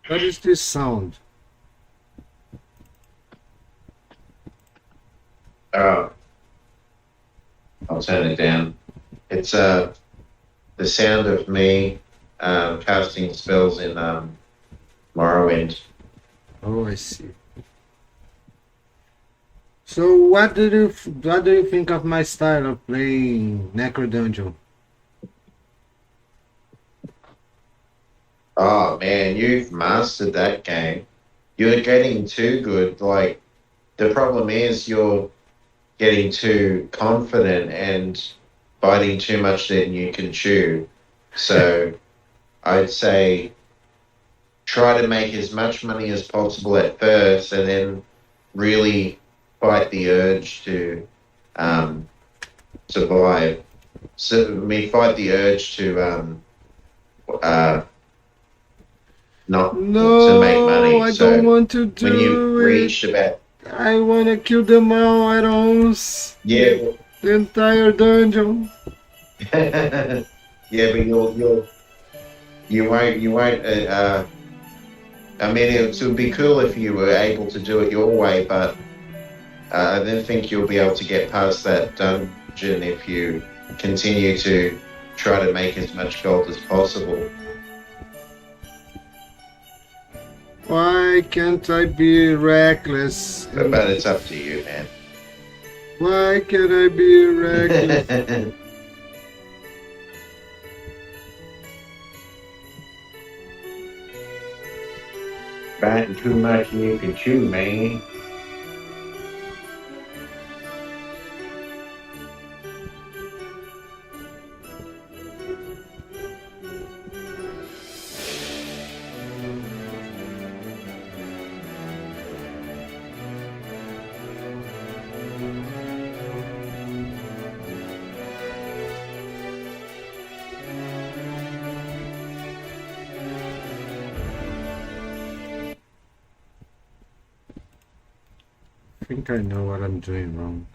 What is this sound? Oh, I'll turn it down. It's the sound of me casting spells in Morrowind. Oh, I see. So what do you think of my style of playing Necro Dungeon? Oh man, you've mastered that game. You're getting too good. Like the problem is you're getting too confident and biting too much than you can chew. So I'd say try to make as much money as possible at first, and then really fight the urge to um, survive. So, I mean, fight the urge to uh, not to make No, money. I don't So want to when you've do it. reached about I want to kill them all at once. yeah, The entire dungeon. yeah, but you won't. I mean, it would be cool if you were able to do it your way, but I don't think you'll be able to get past that dungeon if you continue to try to make as much gold as possible. Why can't I be reckless? But it's up to you, man. Why can't I be reckless? Biting too much and you can chew, man. I think I know what I'm doing wrong.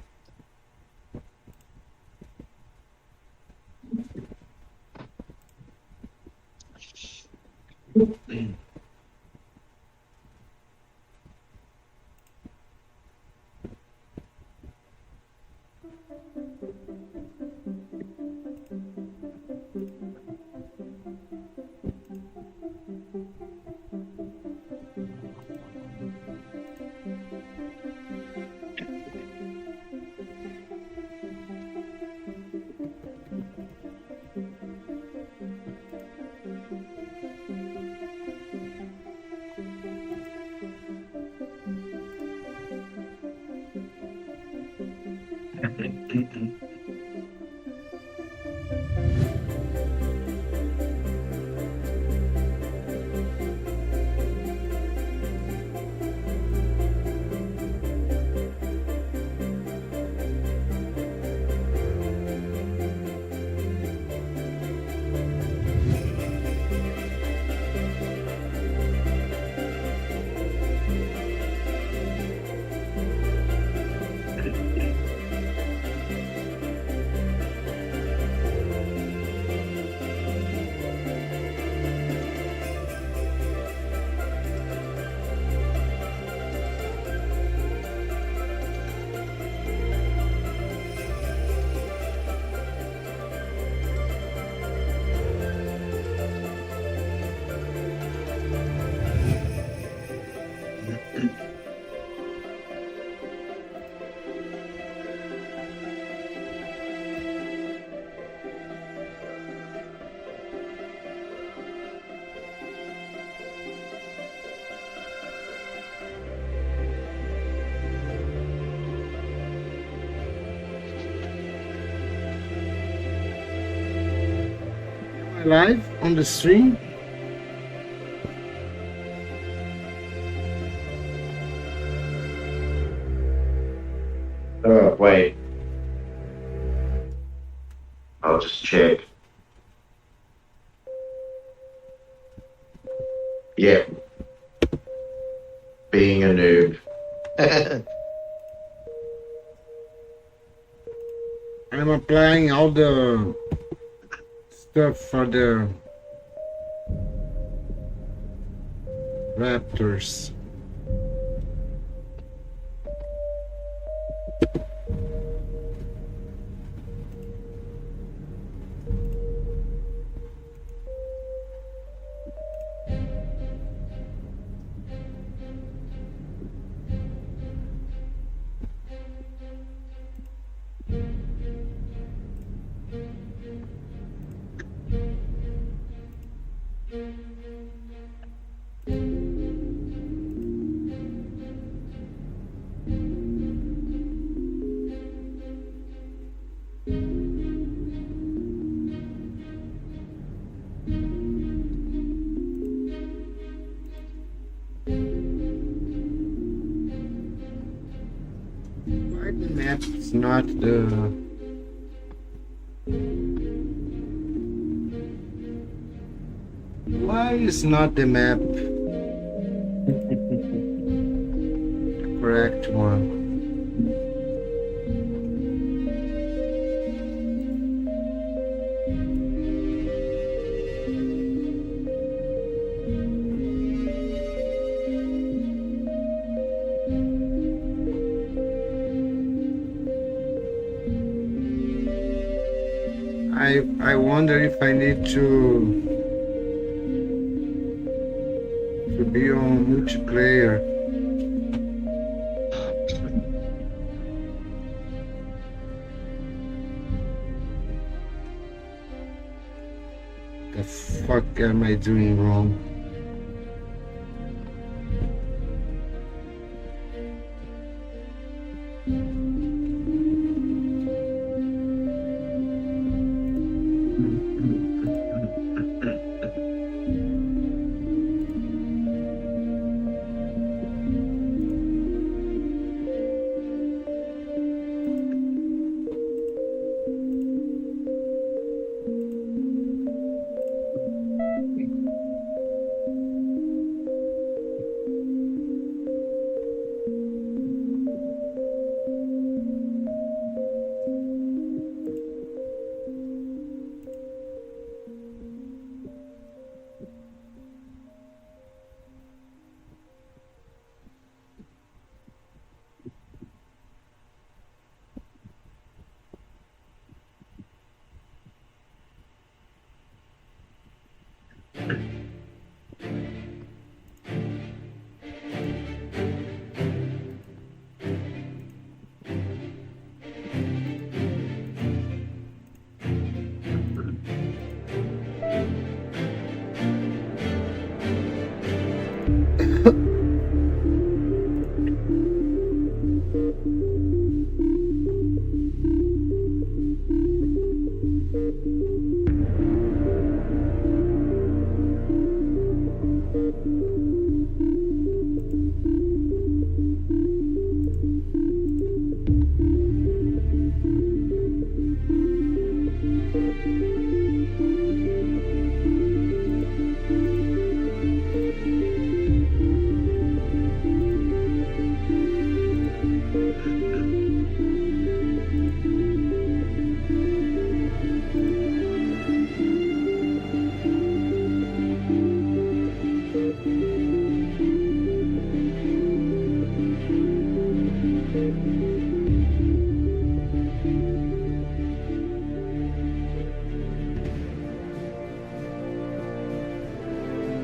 Am I live on the stream? Oh, wait. I'll just check. Yep. Being a noob. I'm applying all the stuff for the Raptors. Why the map is not the... Why is not the map the correct one? I wonder if I need to be on multiplayer. The fuck am I doing wrong?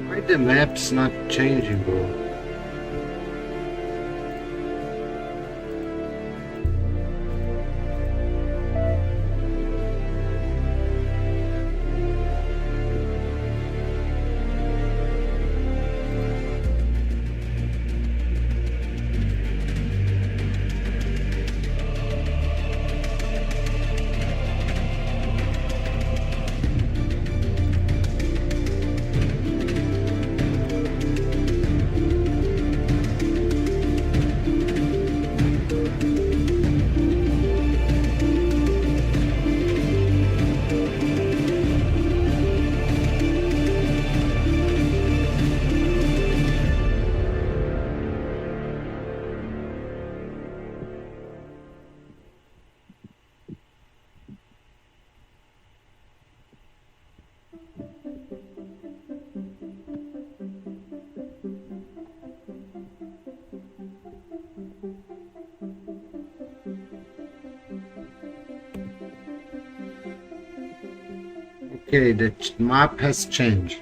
Why the map's not changing, bro? Okay, the map has changed.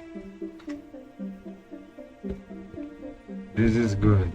This is good.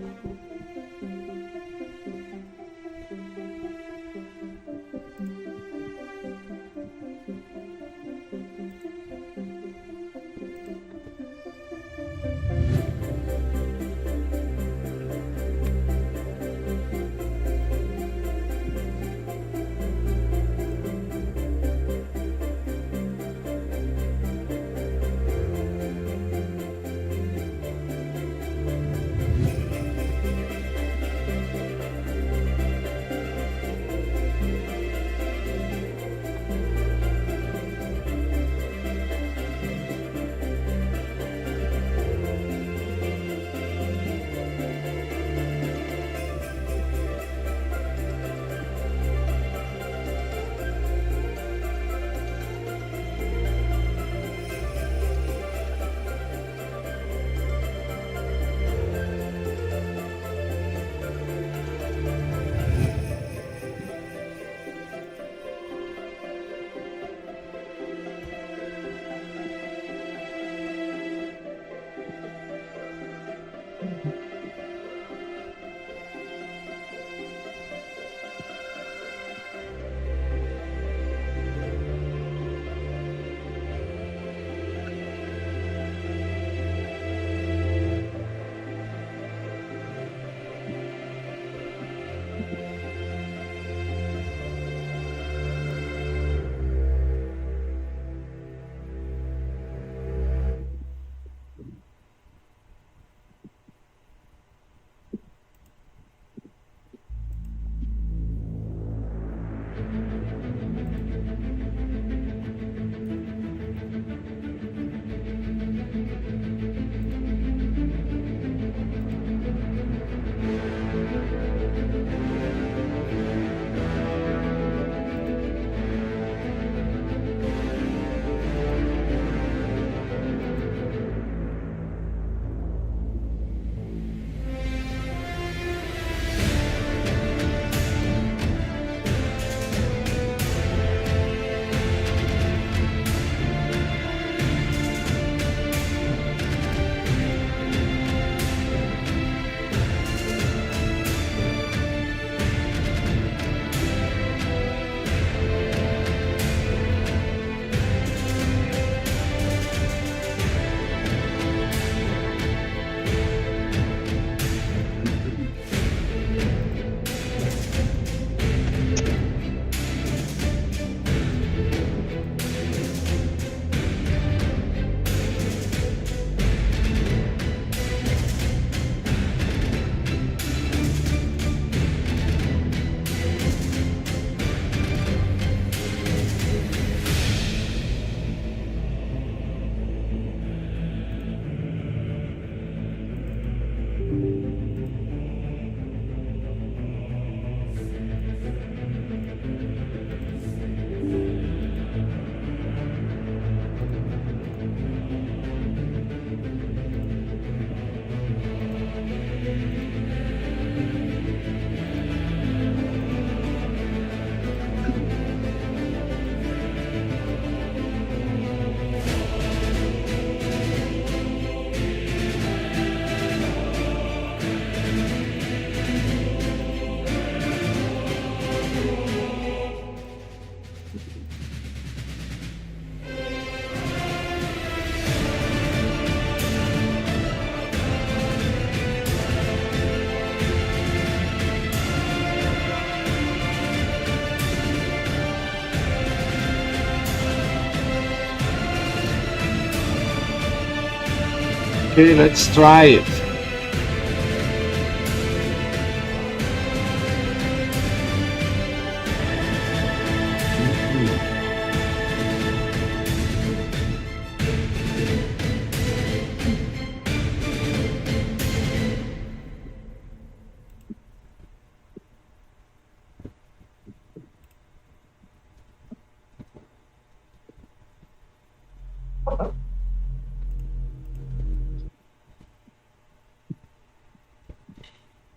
Okay, let's try it.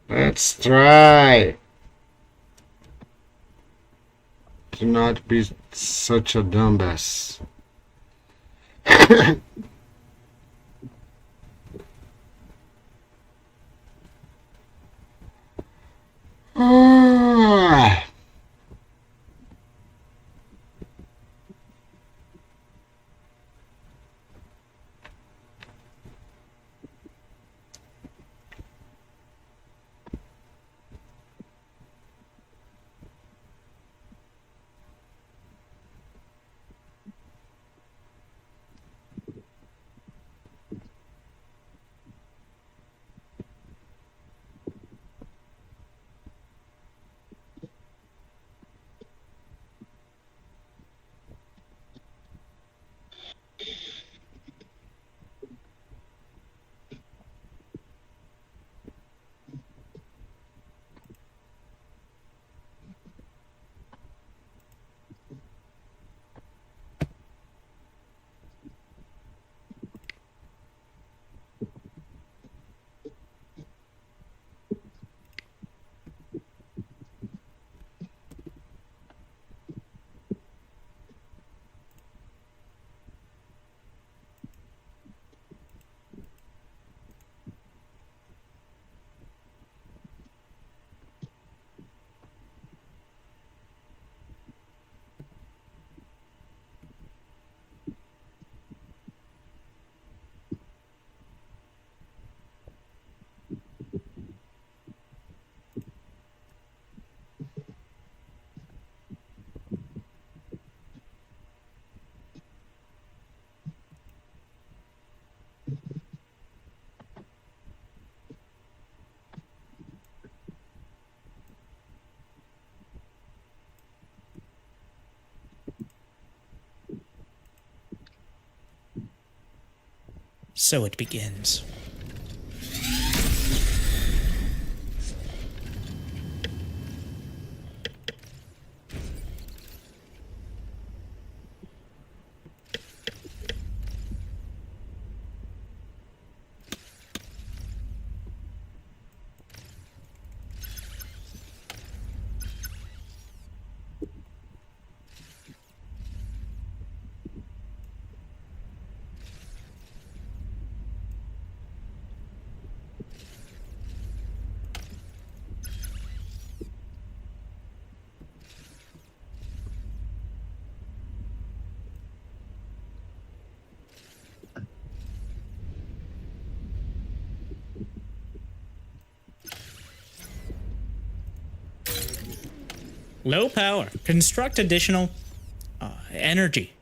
Let's try. Do not be such a dumbass. Ah. So it begins. Low power. Construct additional energy.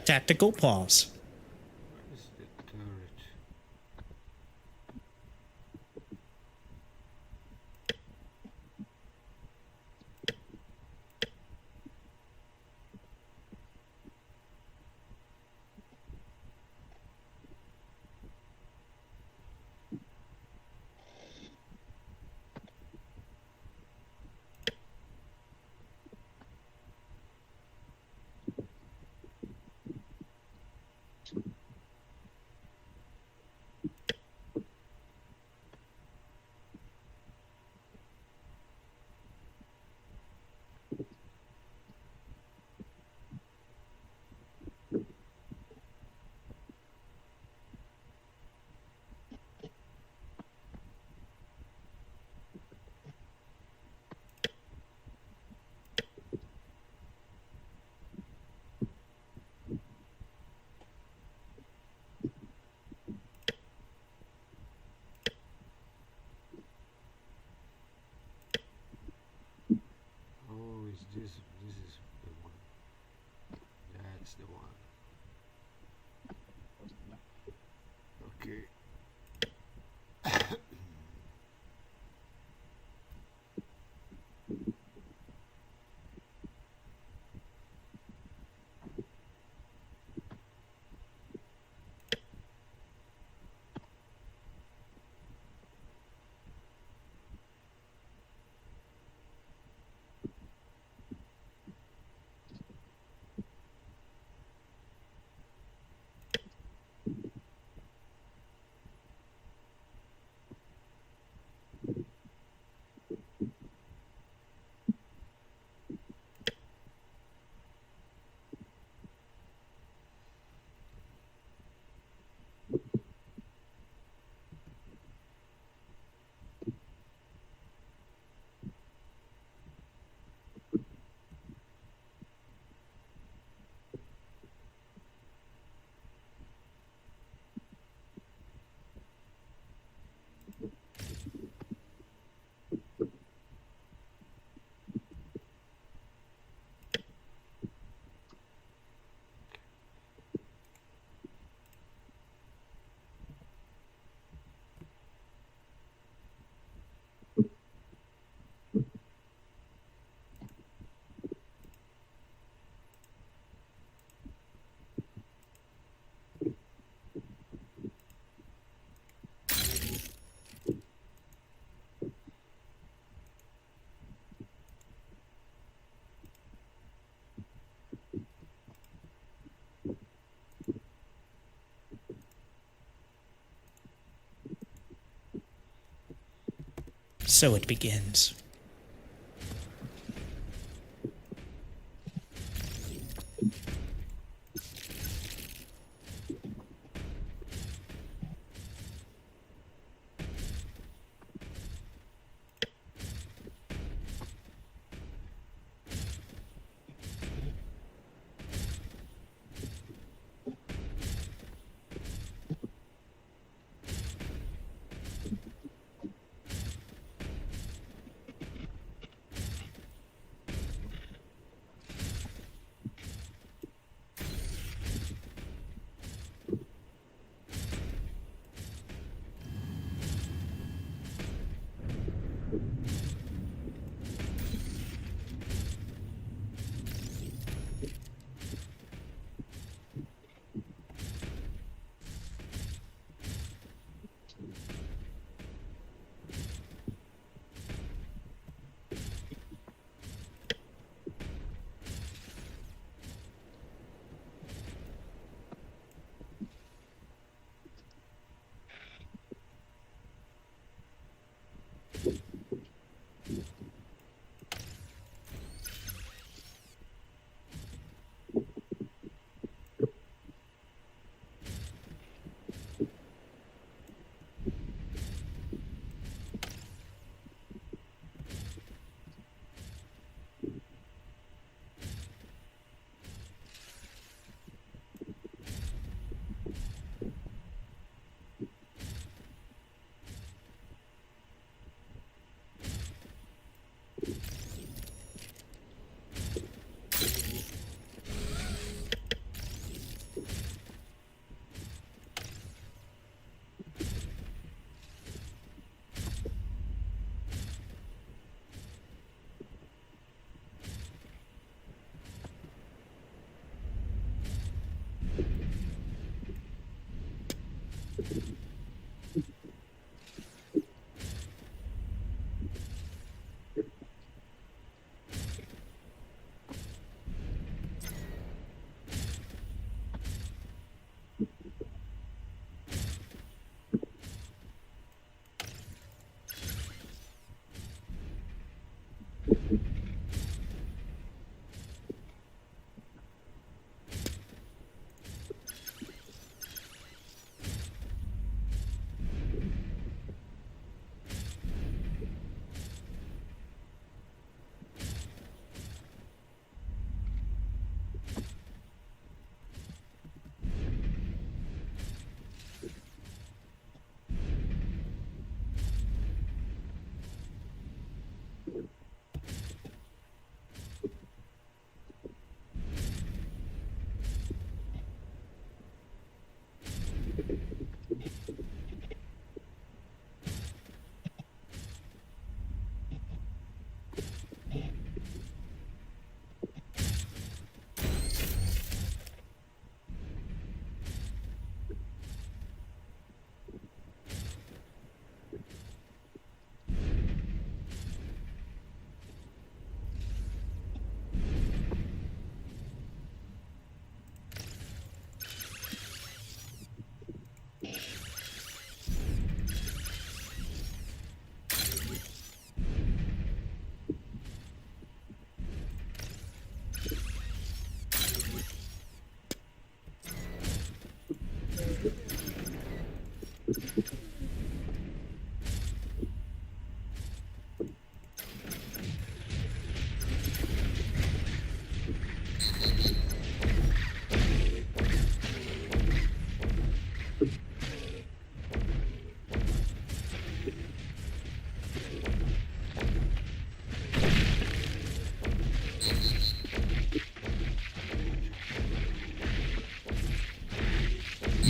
Tactical pause. Where is the turret? So it begins.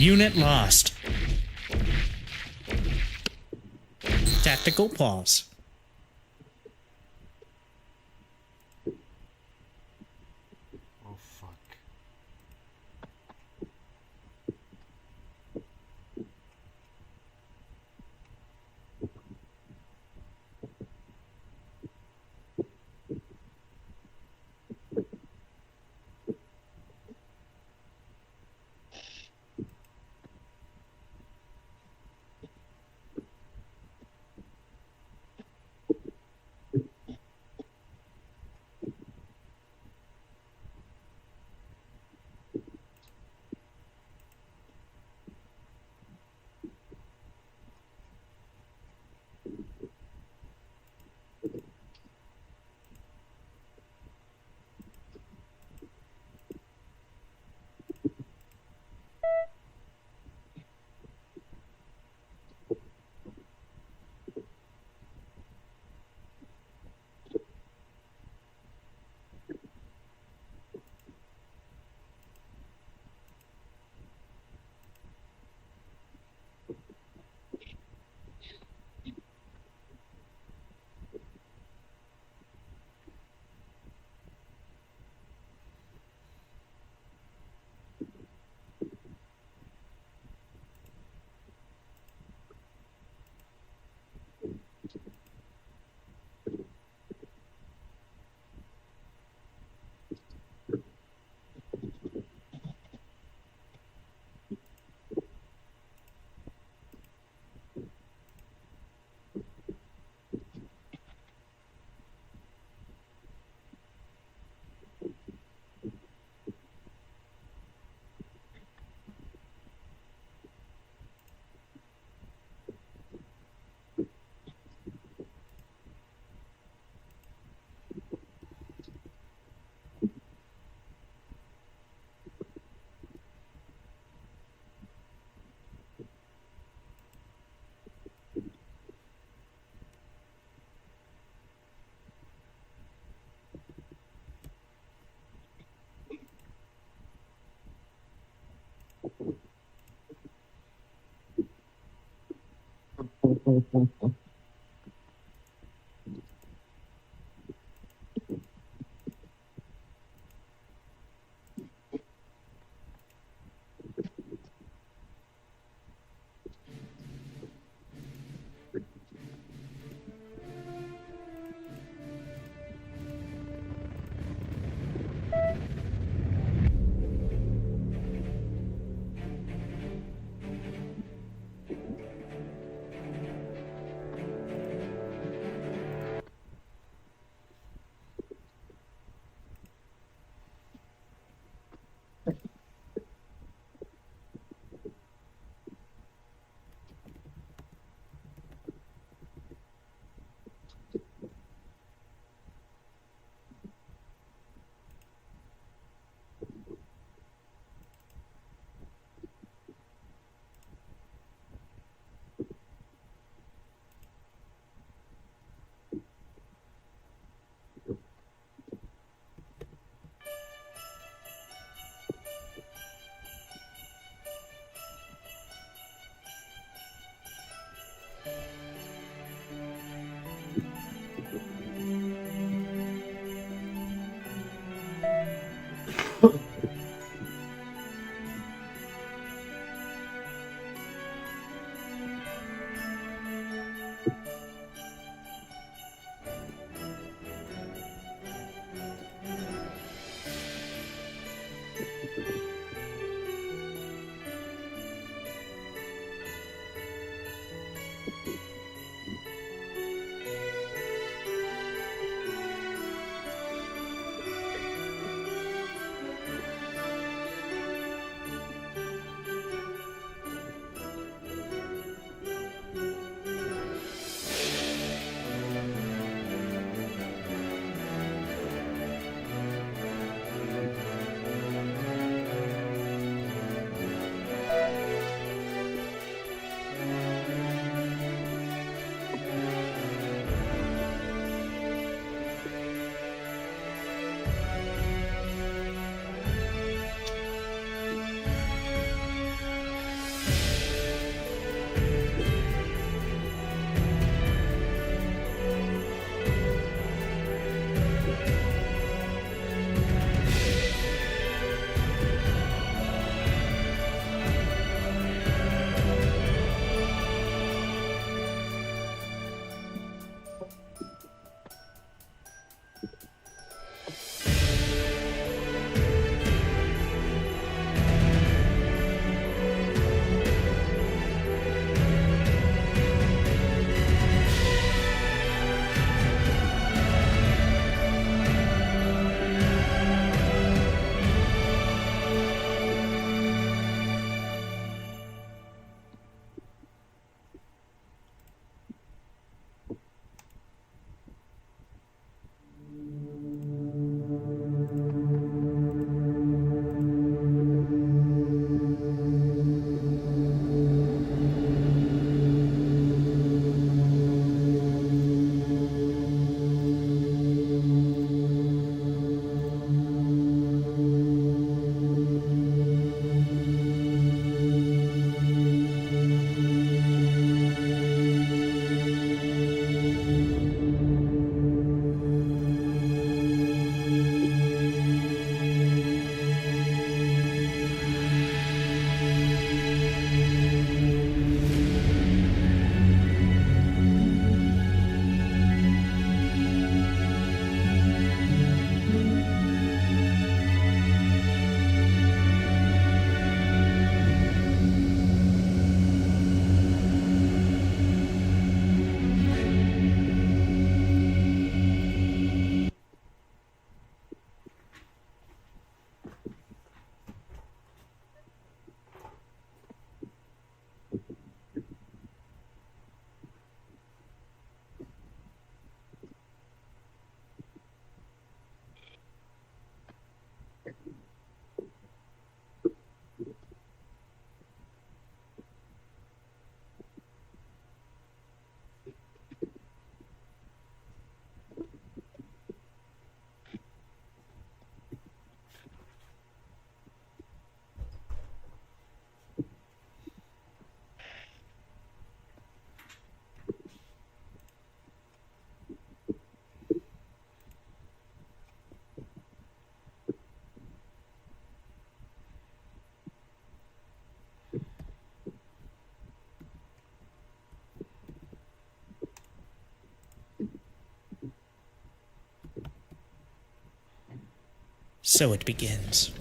Unit lost. Tactical pause. Oh fuck. So it begins.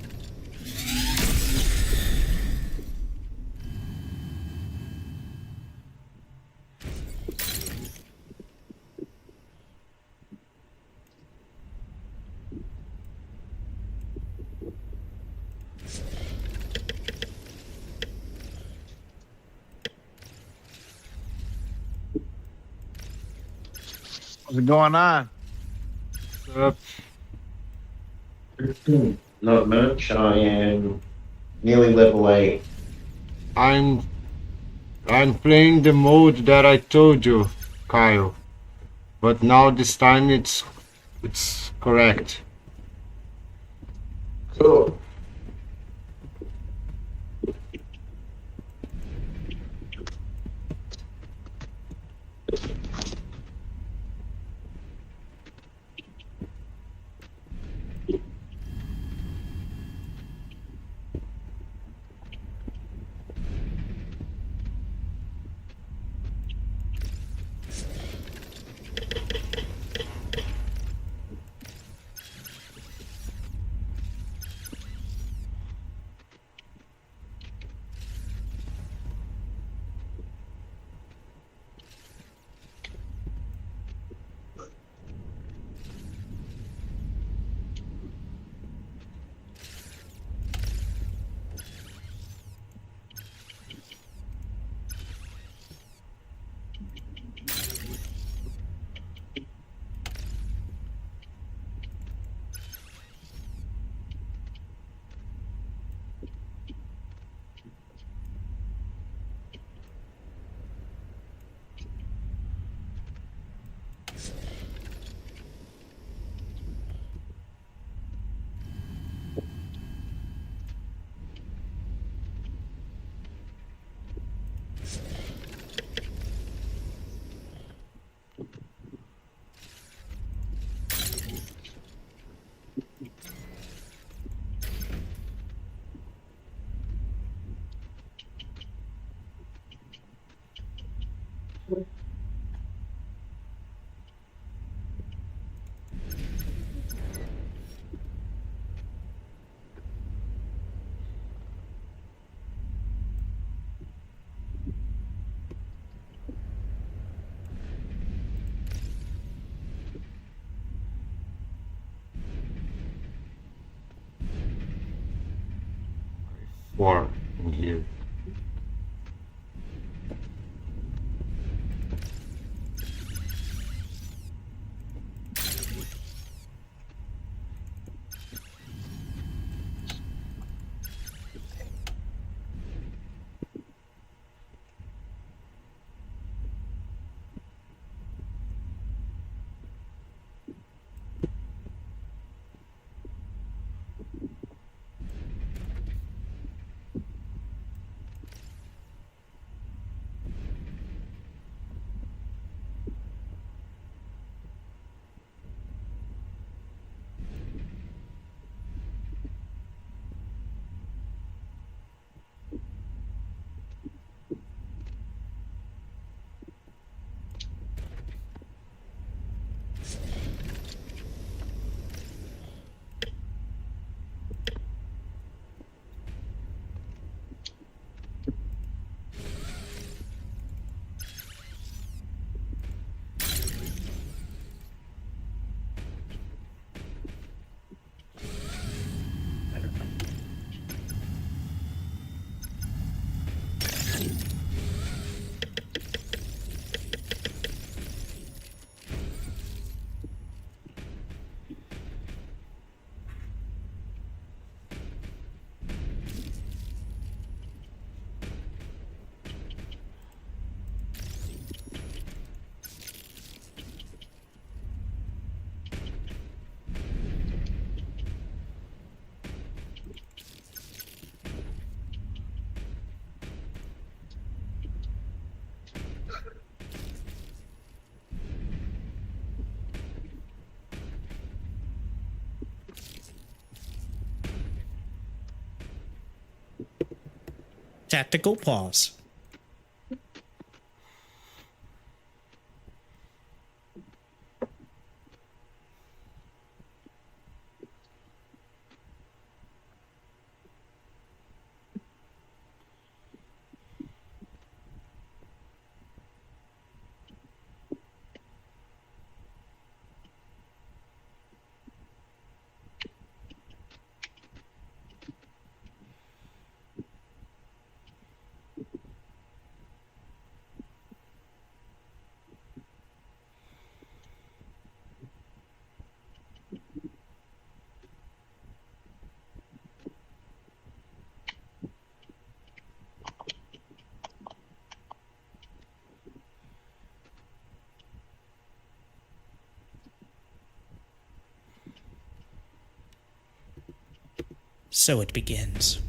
What's going on? Uh, Not much. I am nearly level 8. I'm I'm playing the mode that I told you, Kyle. But now this time it's correct. Cool. Four in here. Tactical pause. So it begins.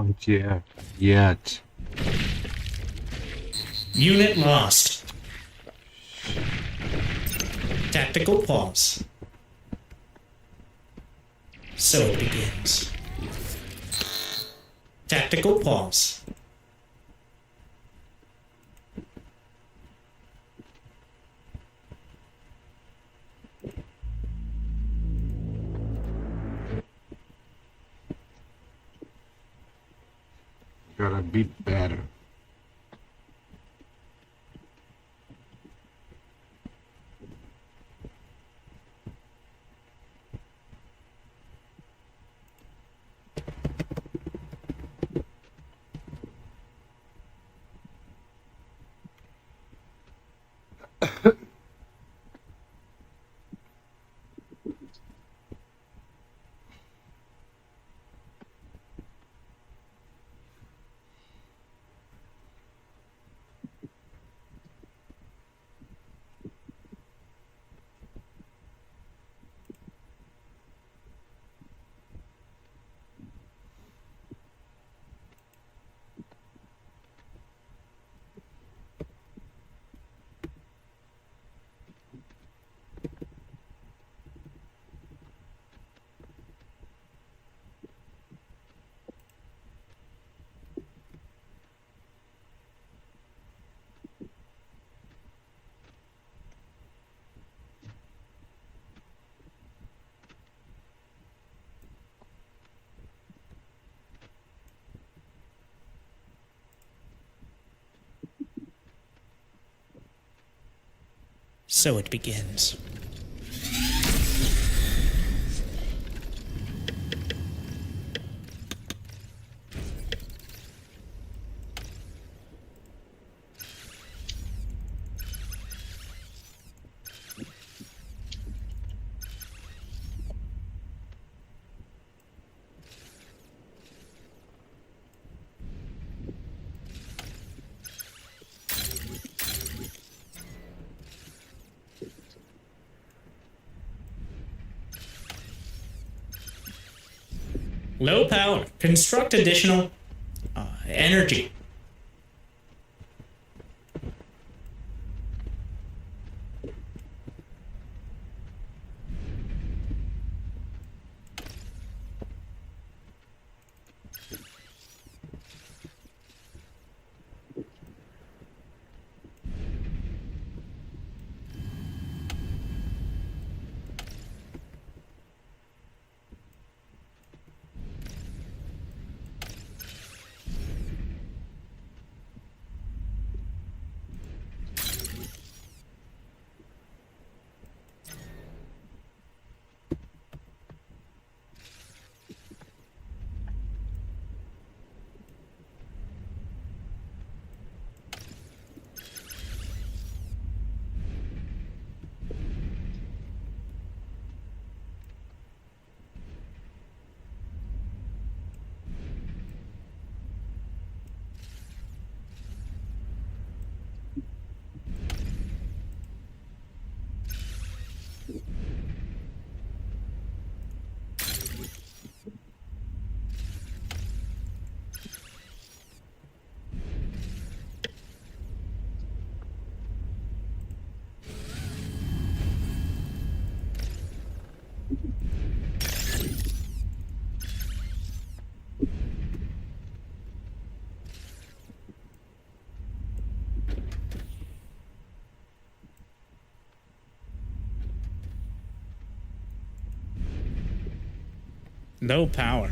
Not yet. Yet. Unit lost. Tactical pause. So it begins. Tactical pause. Gotta be better. So it begins. Low power. Construct additional energy. Low power.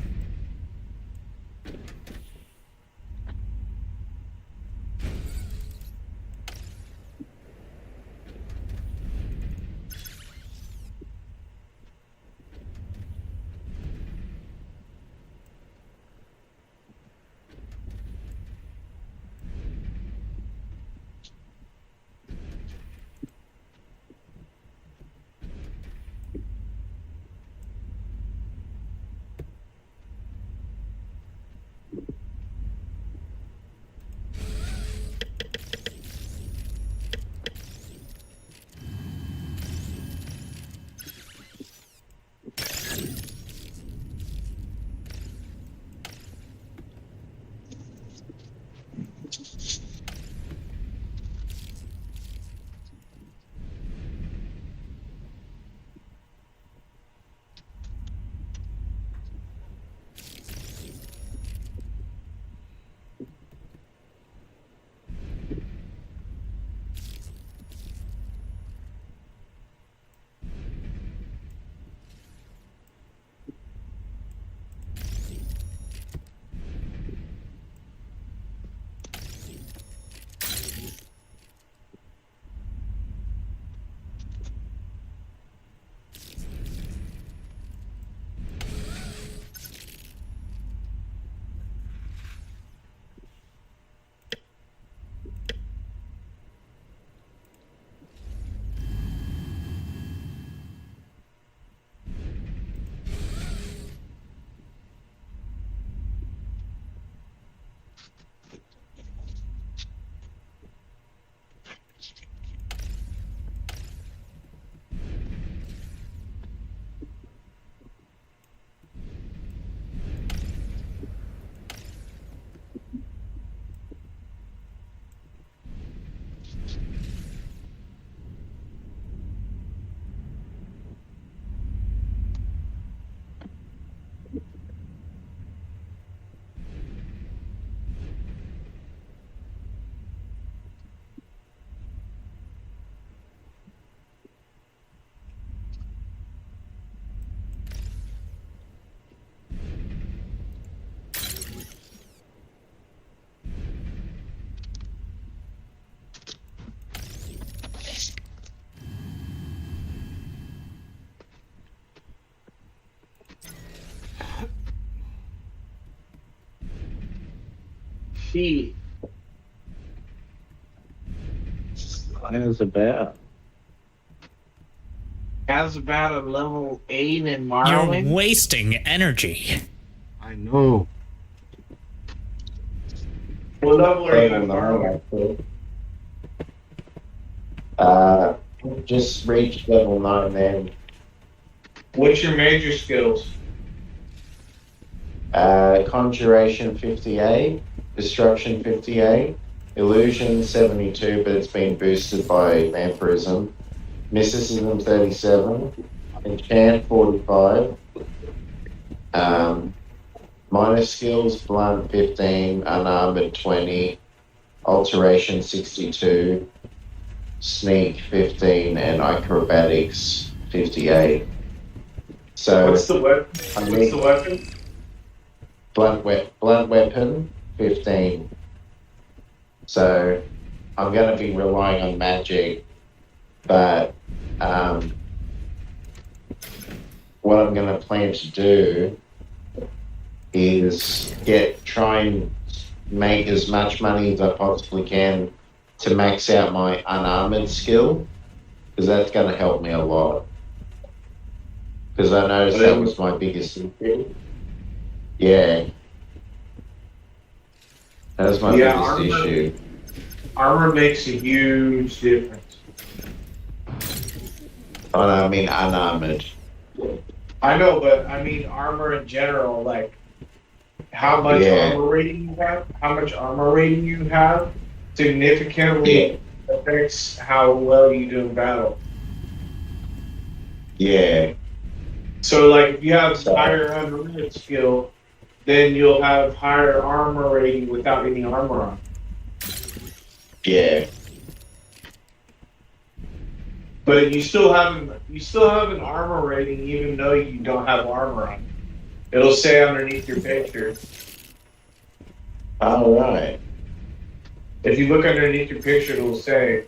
HP? How's about? How's about a level 8 in You're Marlin? wasting energy. I know. What level are you in Level 9, Marlin? actually. Just reached level 9 then. What's your major skills? Conjuration 58, Destruction 58, Illusion 72, but it's been boosted by Vampirism, Mysticism 37, Enchant 45, minor skills Blunt 15, Unarmored 20, Alteration 62, Sneak 15, and Acrobatics 58. So What's the weapon? I What's need- the weapon? Blunt weapon, 15. So I'm going to be relying on magic, but what I'm going to plan to do is try and make as much money as I possibly can to max out my unarmored skill, because that's going to help me a lot. Because I noticed that was my biggest issue. Yeah. That was my Yeah, biggest armor. issue. Armor makes a huge difference. Oh, no, I mean unarmored. I know, but I mean armor in general, like how much Yeah. armor rating you have, significantly affects how well you do in battle. Yeah. So, like, if you have higher unarmored skill, then you'll have higher armor rating without any armor on. Yeah. But you still have an armor rating even though you don't have armor on. It'll say underneath your picture. All right. If you look underneath your picture, it'll say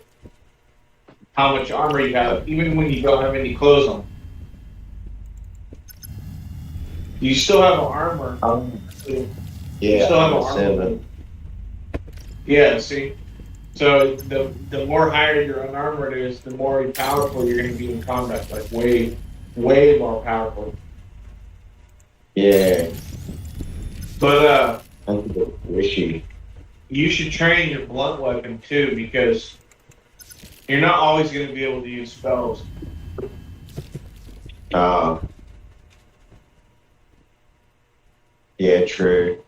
how much armor you have, even when you don't have any clothes on. You still have armor. Yeah. Still have I'm an a armor. 7. Yeah, see? So the more higher your unarmored is, the more powerful you're going to be in combat. Like, way more powerful. Yeah. But That's a bit wishy. you should train your blunt weapon, too, because you're not always going to be able to use spells. Yeah, true.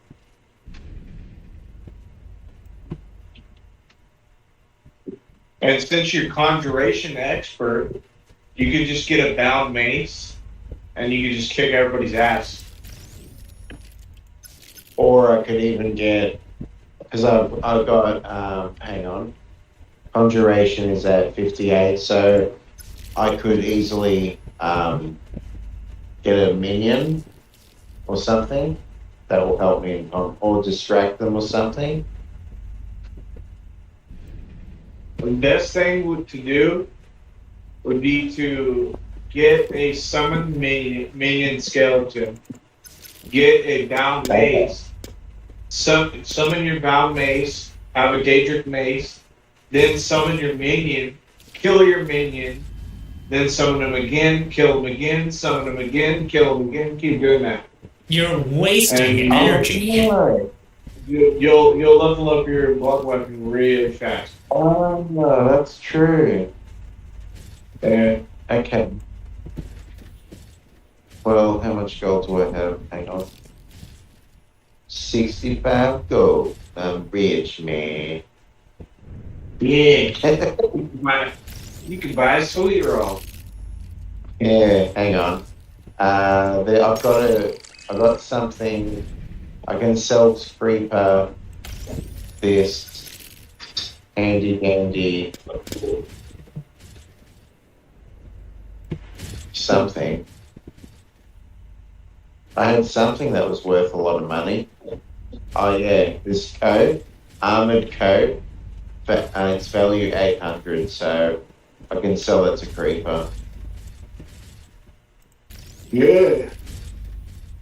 And since you're conjuration expert, you could just get a bound mace, and you could just kick everybody's ass. Or I could even get, because I've got, hang on, Conjuration is at 58, so I could easily get a minion or something that will help me, or distract them or something. The best thing to do would be to get a summoned minion skeleton, get a bound mace, summon your bound mace, have a Daedric mace, then summon your minion, kill your minion, then summon him again, kill him again, summon him again, kill him again, keep doing that. You're wasting And- energy. You'll level up your blood weapon really fast. Oh, no, that's true. And Okay. Well, how much gold do I have? Hang on. 65 gold. I'm rich, man. yeah, you can buy a sweet roll. Yeah, hang on. I've got something. I can sell Reaper this handy something. I had something that was worth a lot of money. Oh yeah, this coat, armored coat, and its value 800. So I can sell it to Creeper. Yeah.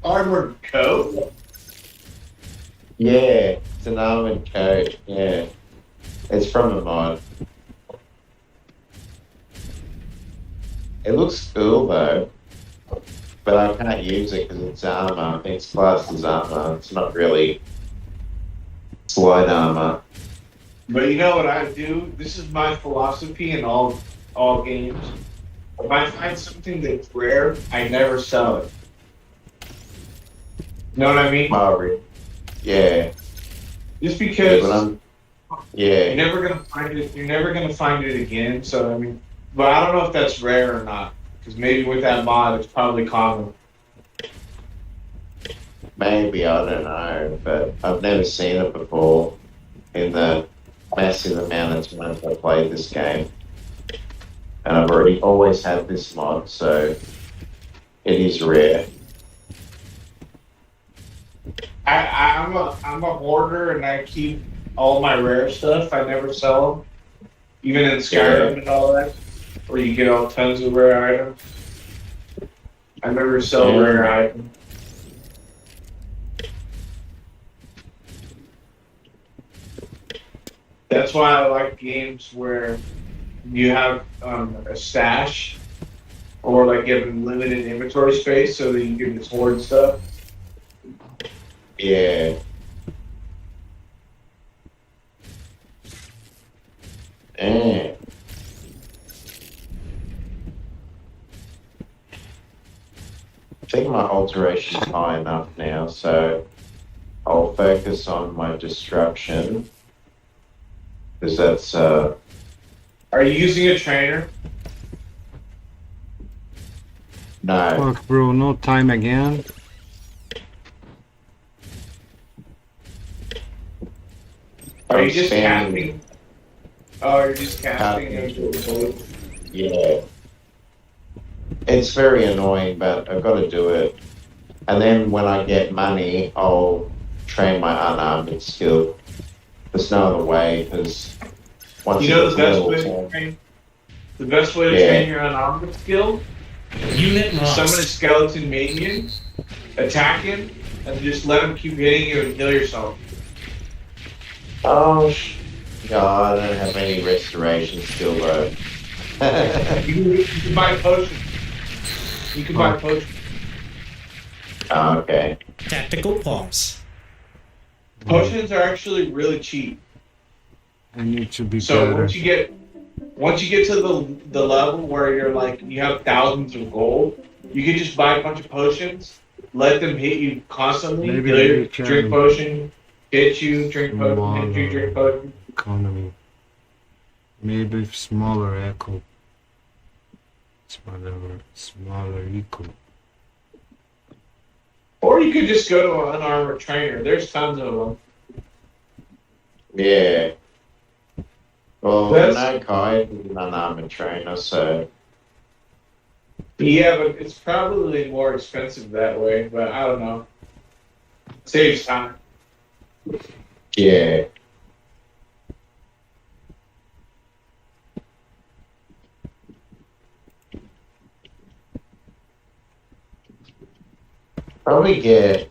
Armored coat? Yeah, it's an armored coat. Yeah, it's from a mod. It looks cool though, but I can't use it because it's armor. It's classed as armor. It's not really light armor. But you know what I do? This is my philosophy in all games. If I find something that's rare, I never sell it. You know what I mean? Marbury. Yeah. Just Yeah, because but I'm. you're Yeah. never gonna find it. You're never gonna find it again. So I mean, but I don't know if that's rare or not. Because maybe with that mod, it's probably common. Maybe, I don't know, but I've never seen it before in the massive amount of times I played this game. And I've already always had this mod, so it is rare. I'm a hoarder and I keep all my rare stuff. I never sell them, even in Skyrim and all that, where you get all tons of rare items. I never sell Yeah. rare items. That's why I like games where you have a stash or like you have limited inventory space so that you can just hoard stuff. Yeah. Yeah. I think my alteration's high enough now, so I'll focus on my destruction. Because that's, Are you using a trainer? no. Fuck, bro, no time again. Are you I'm just spamming- casting? Oh, you're just casting Casting. into the bullet. Yeah. It's very annoying, but I've got to do it. And then when I get money, I'll train my unarmored skill. There's no other way, because once You know it's the best level way to 10 train? The best way to Yeah. train your unarmored skill? Unit Summon a lost. skeleton minion, attack him, and just let him keep hitting you and heal yourself. Oh, God, I don't have any restoration skill, though. You can buy potions. You can buy potions. Oh, okay. Tactical pause. Potions are actually really cheap. I need to be So better. once you get to the level where you're like you have thousands of gold, you can just buy a bunch of potions, let them hit you constantly. Maybe Heal you, we can- drink potion, hit you, drink potion, hit you, drink potion. Economy. Maybe smaller echo. Smaller echo. Or you could just go to an unarmored trainer. There's tons of them. Yeah. Well, That's- no, Kai is an unarmored trainer, so... Yeah, but it's probably more expensive that way. But I don't know. Saves time. Yeah. Probably get...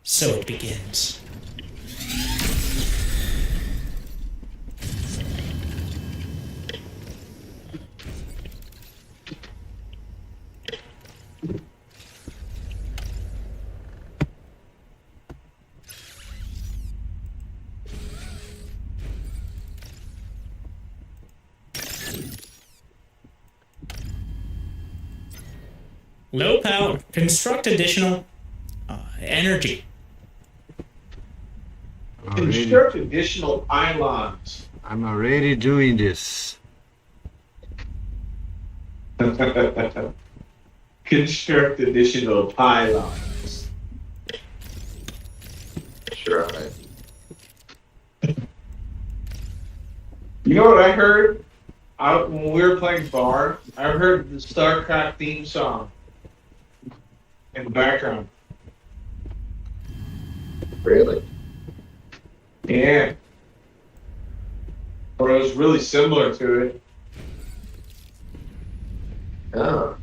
So it begins. Low power. Construct additional energy. Construct additional pylons. I'm already doing this. Construct additional pylons. Sure. You know what I heard? When we were playing Bar, I heard the StarCraft theme song. in the background. Really? Yeah. Or it was really similar to it. Oh.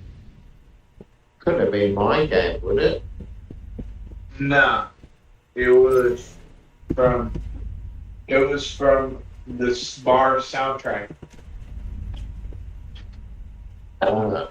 Couldn't have been my game, would it? Nah. It was from the bar soundtrack. Ah.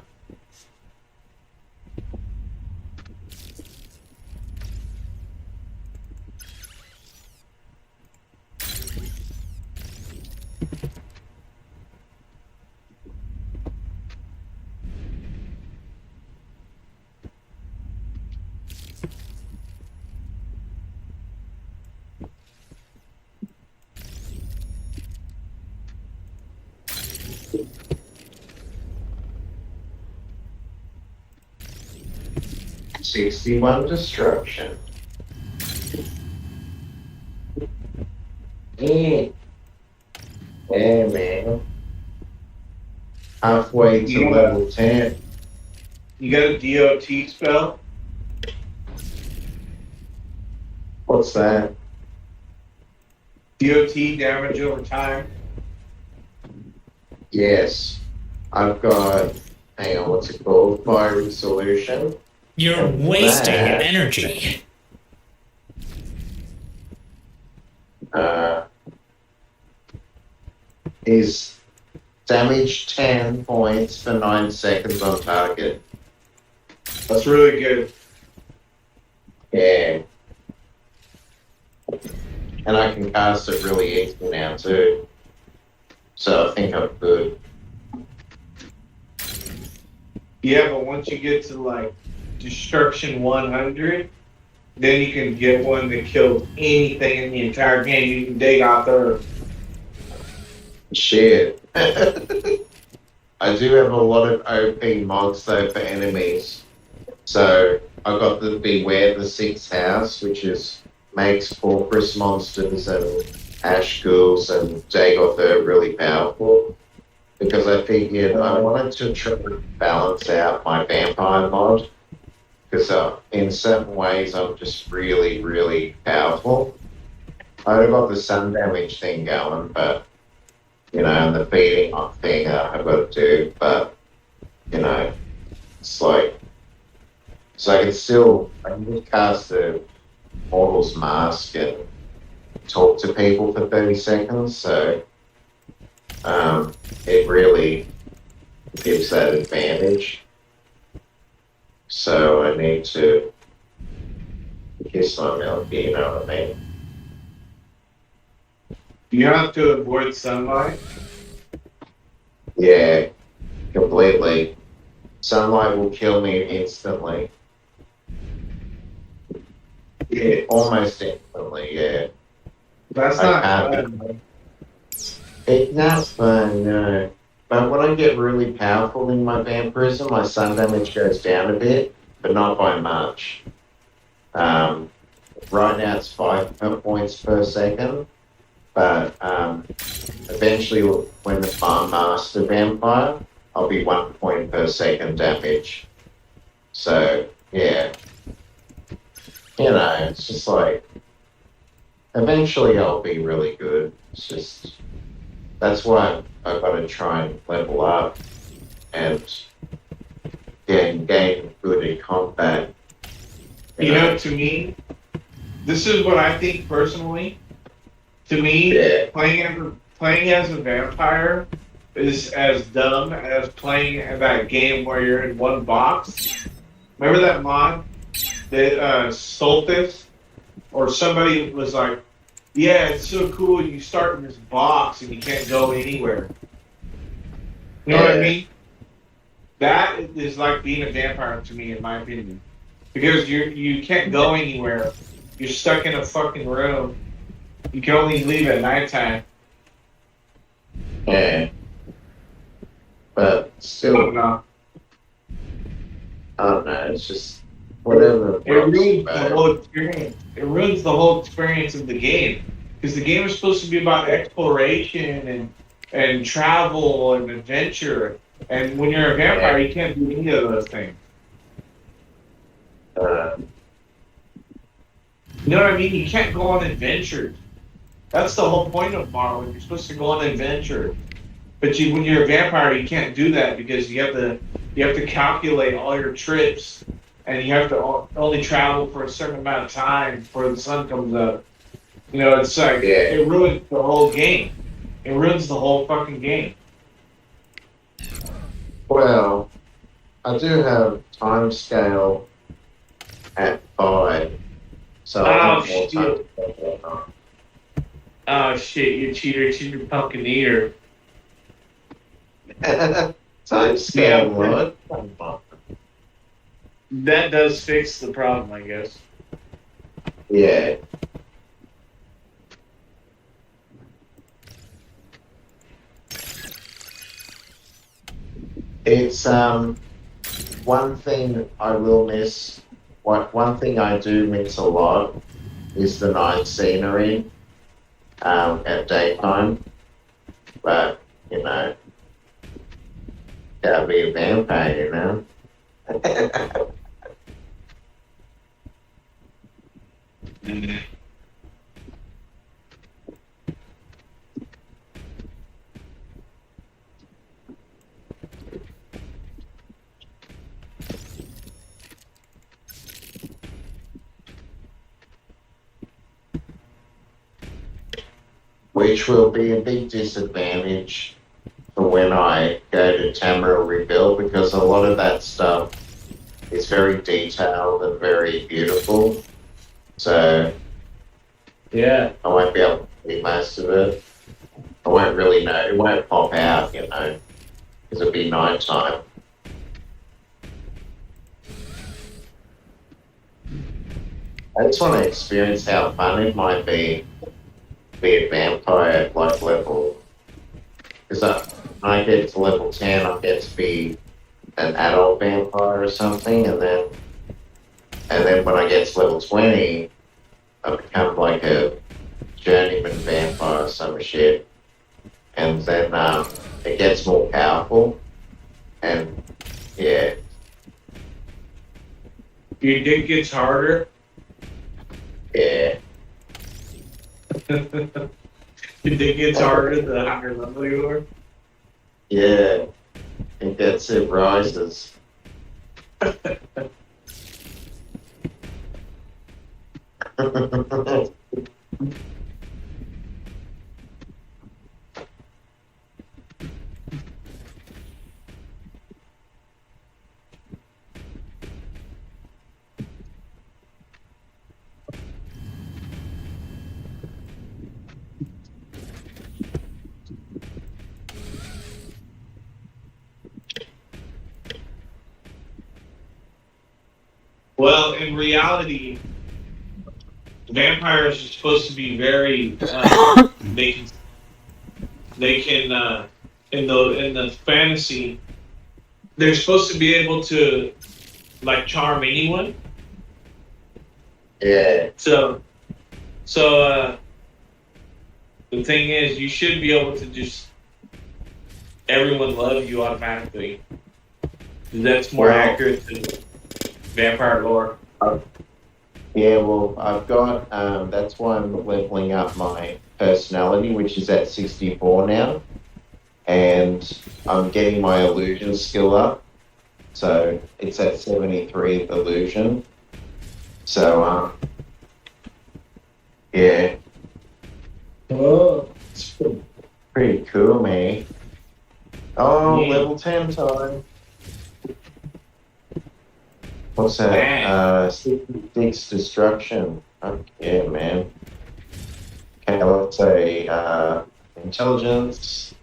$61 destruction. Yeah. Yeah, man. Halfway to You know level 10. You got a DOT spell? What's that? DOT, damage over time. Yes. I've got, hang on, what's it called? Fiery Solution. You're wasting That- energy. Is damage 10 points for 9 seconds on target. That's really good. Yeah. And I can cast it really easy now too. So I think I'm good. Yeah, but once you get to like destruction 100, then you can get one that kills anything in the entire game. You can dig out there. Shit. I do have a lot of OP mods though for enemies. So I got the Beware the Sixth House, which makes Fortress monsters and Ash Ghouls and Dagoth really powerful. Because I figured I wanted to try to balance out my vampire mod. Because in certain ways I'm just really, really powerful. I've got the sun damage thing going, but and the beating up thing I've got to do, but it's like so I can just cast the Mortal's Mask and talk to people for 30 seconds, so it really gives that advantage. So I need to kiss my milk, you know what I mean? You have to avoid sunlight. Yeah, completely. Sunlight will kill me instantly. Yeah, almost instantly, yeah. That's I not can't- fun. It's not fun, no. But when I get really powerful in my vampirism, my sun damage goes down a bit, but not by much. Right now it's 5 points per second, but eventually when the farm master vampire, I'll be 1 point per second damage. So, yeah. It's just like, eventually I'll be really good. It's just, that's why I've got to try and level up and gain good in combat. To me, this is what I think personally. To me, Yeah. playing as a vampire is as dumb as playing that game where you're in one box. Remember that mod that Solstice or somebody was like, "Yeah, it's so cool. You start in this box and you can't go anywhere." You know what I Yeah. mean? That is like being a vampire to me, in my opinion, because you can't go anywhere. You're stuck in a fucking room. You can only leave at nighttime. Yeah. But I don't still, know. I don't know, it's just whatever. It ruins works, the whole experience. It ruins the whole experience of the game. Because the game is supposed to be about exploration and travel and adventure. And when you're a vampire, you can't do any of those things. Uh, You know what I mean? You can't go on adventures. That's the whole point of Marvel. You're supposed to go on adventure. But when you're a vampire, you can't do that because you have to calculate all your trips, and you have to only travel for a certain amount of time before the sun comes up. You know, it's like Yeah. it ruins the whole game. It ruins the whole fucking game. well, I do have time scale at 5, so I have more time to go on. Oh shit! You cheater, pumpkin eater. Time scale, what? That does fix the problem, I guess. Yeah. It's one thing I will miss. One thing I do miss a lot is the night scenery at daytime. But you know, gotta be a vampire, you know. Which will be a big disadvantage for when I go to Tamara Rebuild because a lot of that stuff is very detailed and very beautiful. So Yeah. I won't be able to see most of it. I won't really know. It won't pop out, you know, because it'll be night time. I just want to experience how fun it might be to be a vampire at like level. Because when I get to level 10, I get to be an adult vampire or something, and then when I get to level 20, I become like a journeyman vampire or some shit. And then it gets more powerful. And yeah, Your dick gets harder. yeah. Your dick gets harder the higher level you are. Yeah, it rises. Well, in reality, vampires are supposed to be very. They can in the fantasy, they're supposed to be able to like charm anyone. Yeah, So the thing is, you should be able to just everyone love you automatically. That's more Well- accurate than vampire lore. yeah. Well, I've got that's why I'm leveling up my personality, which is at 64 now, and I'm getting my illusion skill up, so it's at 73 illusion. So yeah, Oh, pretty cool, man. Oh, Yeah. level 10 time. What's that? Man. 66 destruction. Oh, yeah, man. Okay, let's say intelligence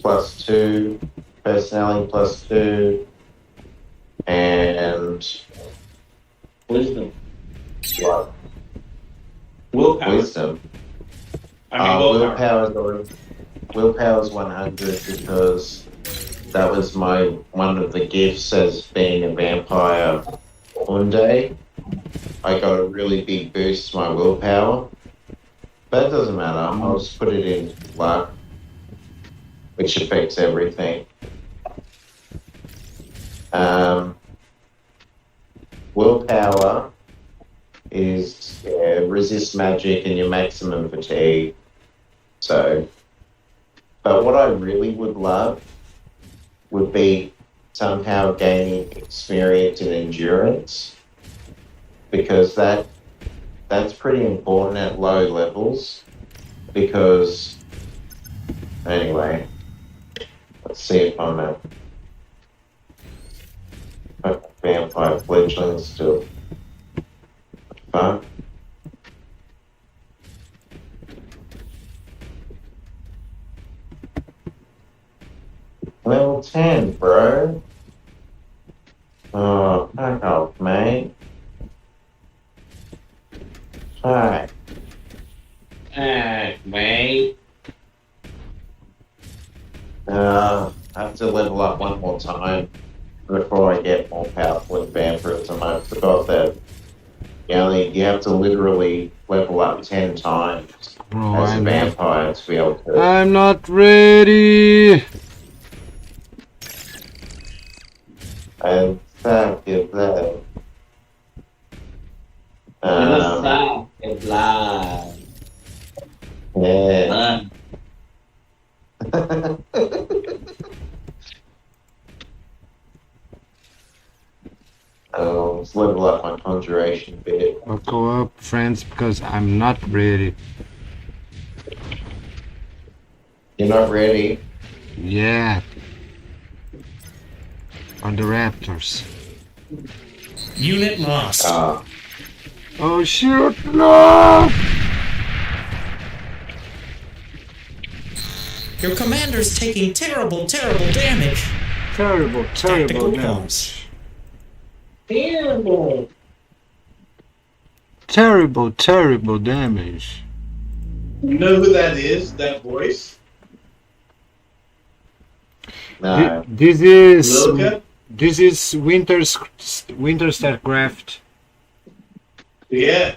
+2, personality +2, and wisdom, what? willpower. Wisdom. I mean, willpower. Willpower's 100 because that was one of the gifts as being a vampire one day. I got a really big boost to my willpower. But it doesn't matter. I'll just put it in luck, which affects everything. willpower is resist magic and your maximum fatigue. So, but what I really would love would be somehow gaining experience and endurance, because that's pretty important at low levels. Because anyway, let's see if I'm a vampire fledgling still. Fuck. Level 10, bro. Oh, fuck off, mate. Fuck. Mate. I have to level up one more time before I get more powerful in vampirism. I forgot that you have to literally level up 10 times Bro, as a vampire to be able to. I'm not ready. And fuck is that? Yeah. Let's level up my conjuration bit. I'll go up, friends, because I'm not ready. You're not ready? Yeah. On the Raptors. Unit lost. Oh shoot, no! Your commander's taking terrible, terrible damage. Terrible, terrible Tactical damage. pause. Terrible. Terrible, terrible damage. You know who that is? That voice? No. This is Winter's Winter StarCraft. Yeah.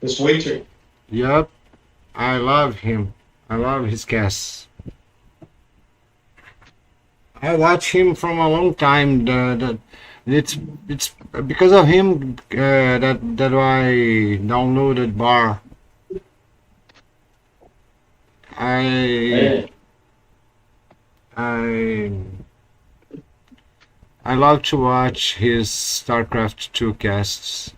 It's winter. Yup. I love him. I love his cast. I watch him from a long time. It's because of him that I downloaded Bar. I love to watch his StarCraft 2 casts.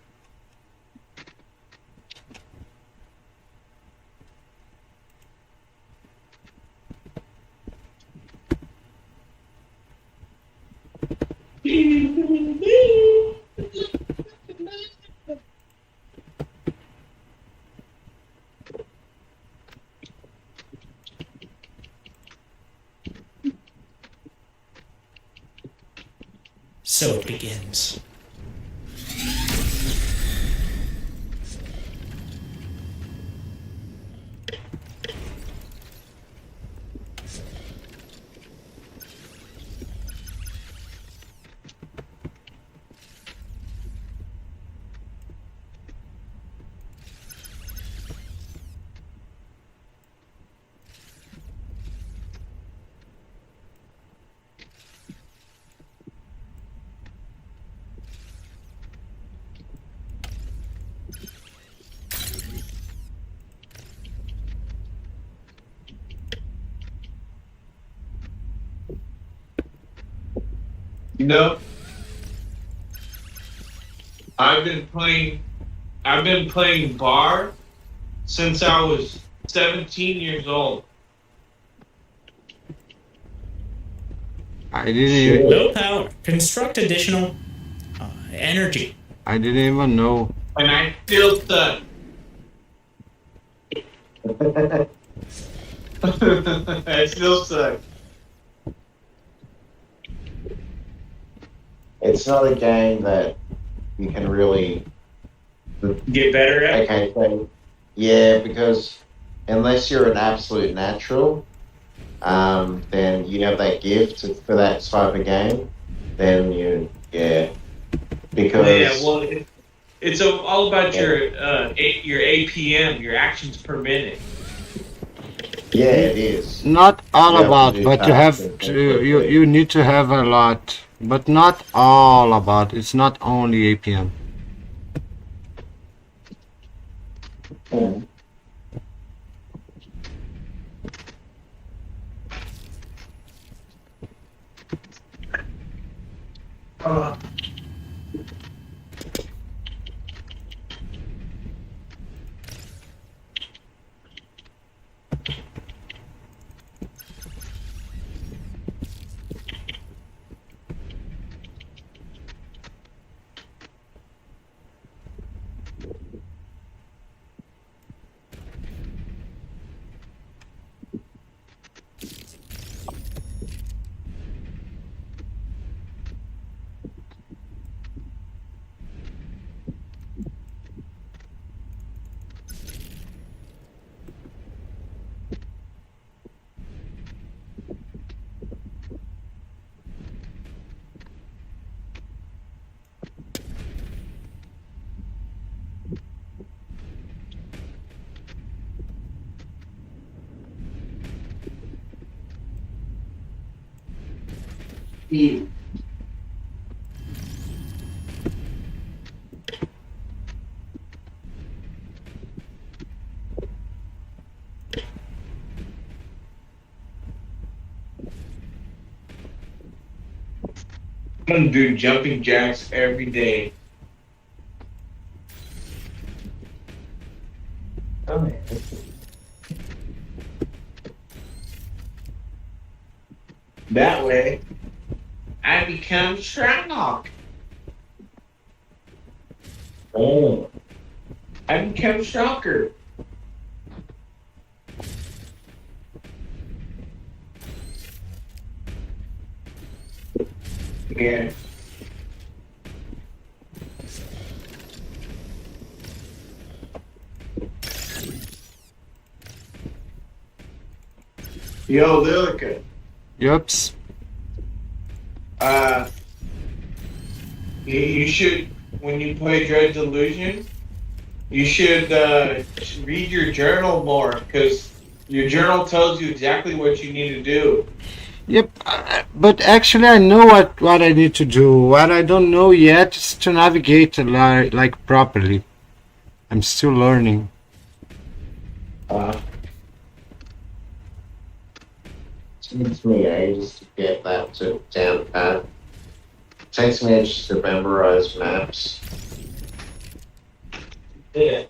So it begins. You know, I've been playing Bar since I was 17 years old. I didn't even, Low power. Construct additional energy. I didn't even know. And I still suck. I still suck. It's not a game that you can really Get better at? Okay, so yeah, because unless you're an absolute natural, then you have that gift for that type of game. Then because Yeah, well, it's all about your APM, your actions per minute. yeah, it is. Not all You have to about, do but you tasks have and to. things You like you need to have a lot But not all about. It's not only APM. Mm. I'm gonna do jumping jacks every day. That way, I become strong. Oh. I become stronger. Yeah. Yo, Lilica. Yups. You should, when you play Dread Delusion, you should read your journal more, because your journal tells you exactly what you need to do. Yep. But actually, I know what I need to do. What I don't know yet is to navigate like properly. I'm still learning. Takes me ages to get that to down pat. Takes me ages to memorize maps. Yeah.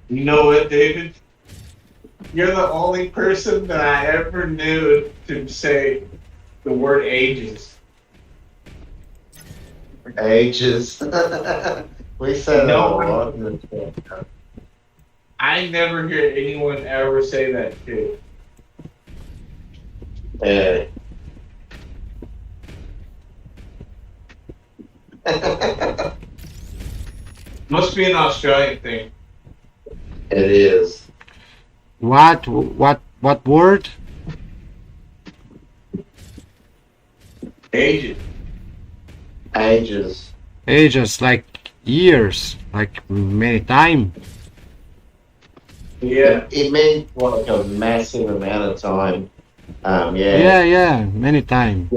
You know what, David? You're the only person that I ever knew to say the word ages. Ages. We say that No a one- lot in the chat. I never hear anyone ever say that shit. Yeah. Must be an Australian thing. It is. What word? Ages. Ages. Ages, like years, like many time. Yeah. It means like a massive amount of time. Yeah, yeah, many time.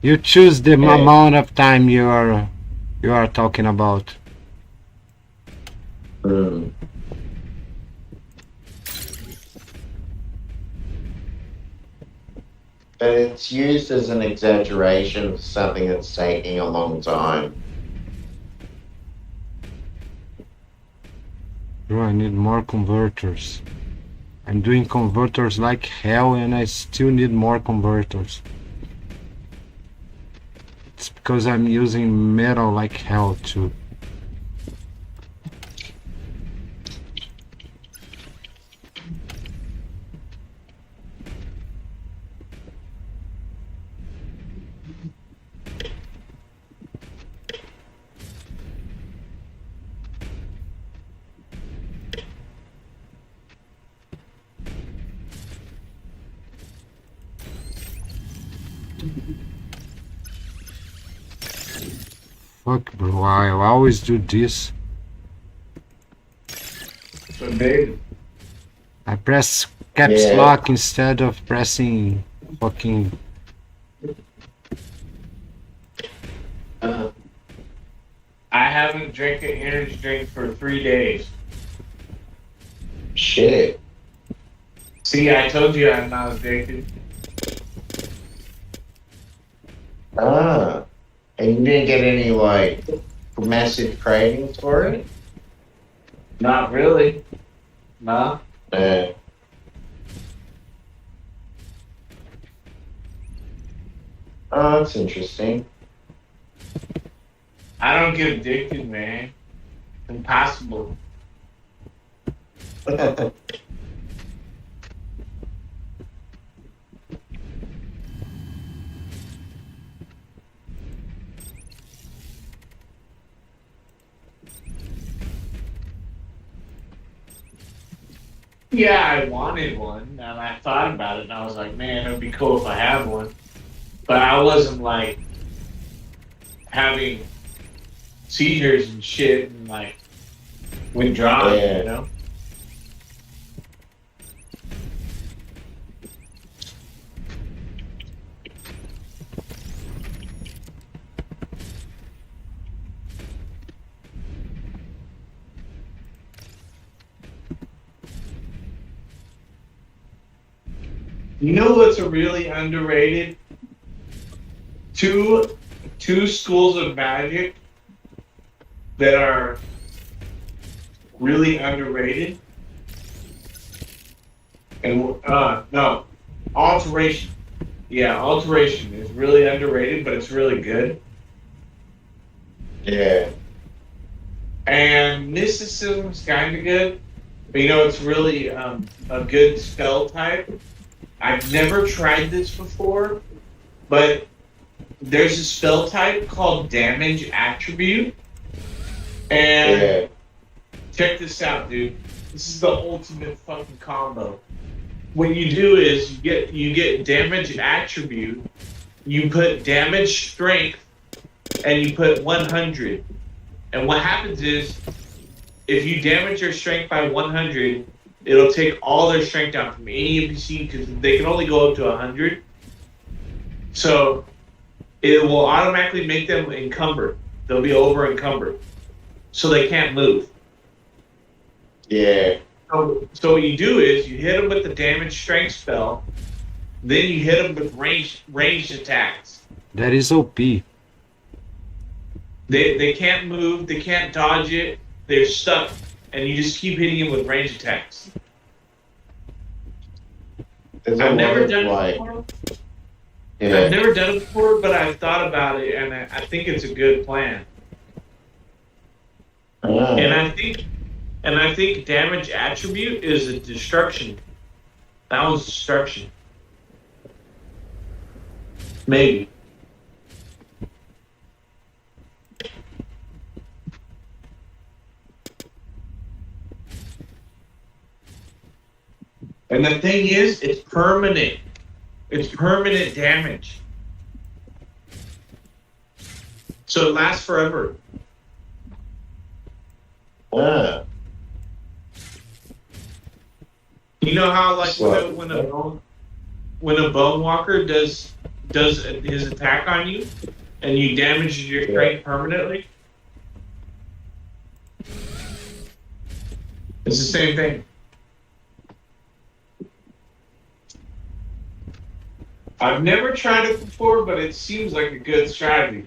You choose the Yeah. amount of time you are talking about. Mm. But it's used as an exaggeration for something that's taking a long time. Bro, I need more converters. I'm doing converters like hell and I still need more converters. It's because I'm using metal like hell too. Fuck, bro. I always do this. So David, I press caps Yeah. lock instead of pressing fucking. Uh, I haven't drank an energy drink for 3 days. shit. See, I told you I'm not addicted. Ah. And you didn't get any, like, massive cravings for it? Not really. No. Uh, oh, that's interesting. I don't get addicted, man. Impossible. Yeah, I wanted one, and I thought about it, and I was like, man, it would be cool if I had one. But I wasn't like having seizures and shit and like withdrawing, Yeah. you know? You know what's a really underrated? Two schools of magic that are really underrated. And no, alteration. Yeah, alteration is really underrated, but it's really good. Yeah. And mysticism's kind of good, but you know it's really a good spell type. I've never tried this before, but there's a spell type called damage attribute. And Yeah. check this out, dude. This is the ultimate fucking combo. What you do is you get damage attribute, you put damage strength, and you put 100. And what happens is, if you damage your strength by 100, it'll take all their strength down from any NPC because they can only go up to 100. So it will automatically make them encumbered. They'll be over encumbered, so they can't move. Yeah. So what you do is you hit them with the damage strength spell, then you hit them with ranged attacks. That is OP. They can't move, they can't dodge it, they're stuck, and you just keep hitting them with ranged attacks. There's a I've lot never of, done it like, before. yeah. I've never done it before, but I've thought about it, and I think it's a good plan. Ah. And I think damage attribute is a destruction. That was destruction. Maybe. And the thing is, it's permanent. It's permanent damage. So it lasts forever. Ah. You know how like So- when a bone walker does his attack on you, and you damage your strength permanently? It's the same thing. I've never tried it before, but it seems like a good strategy.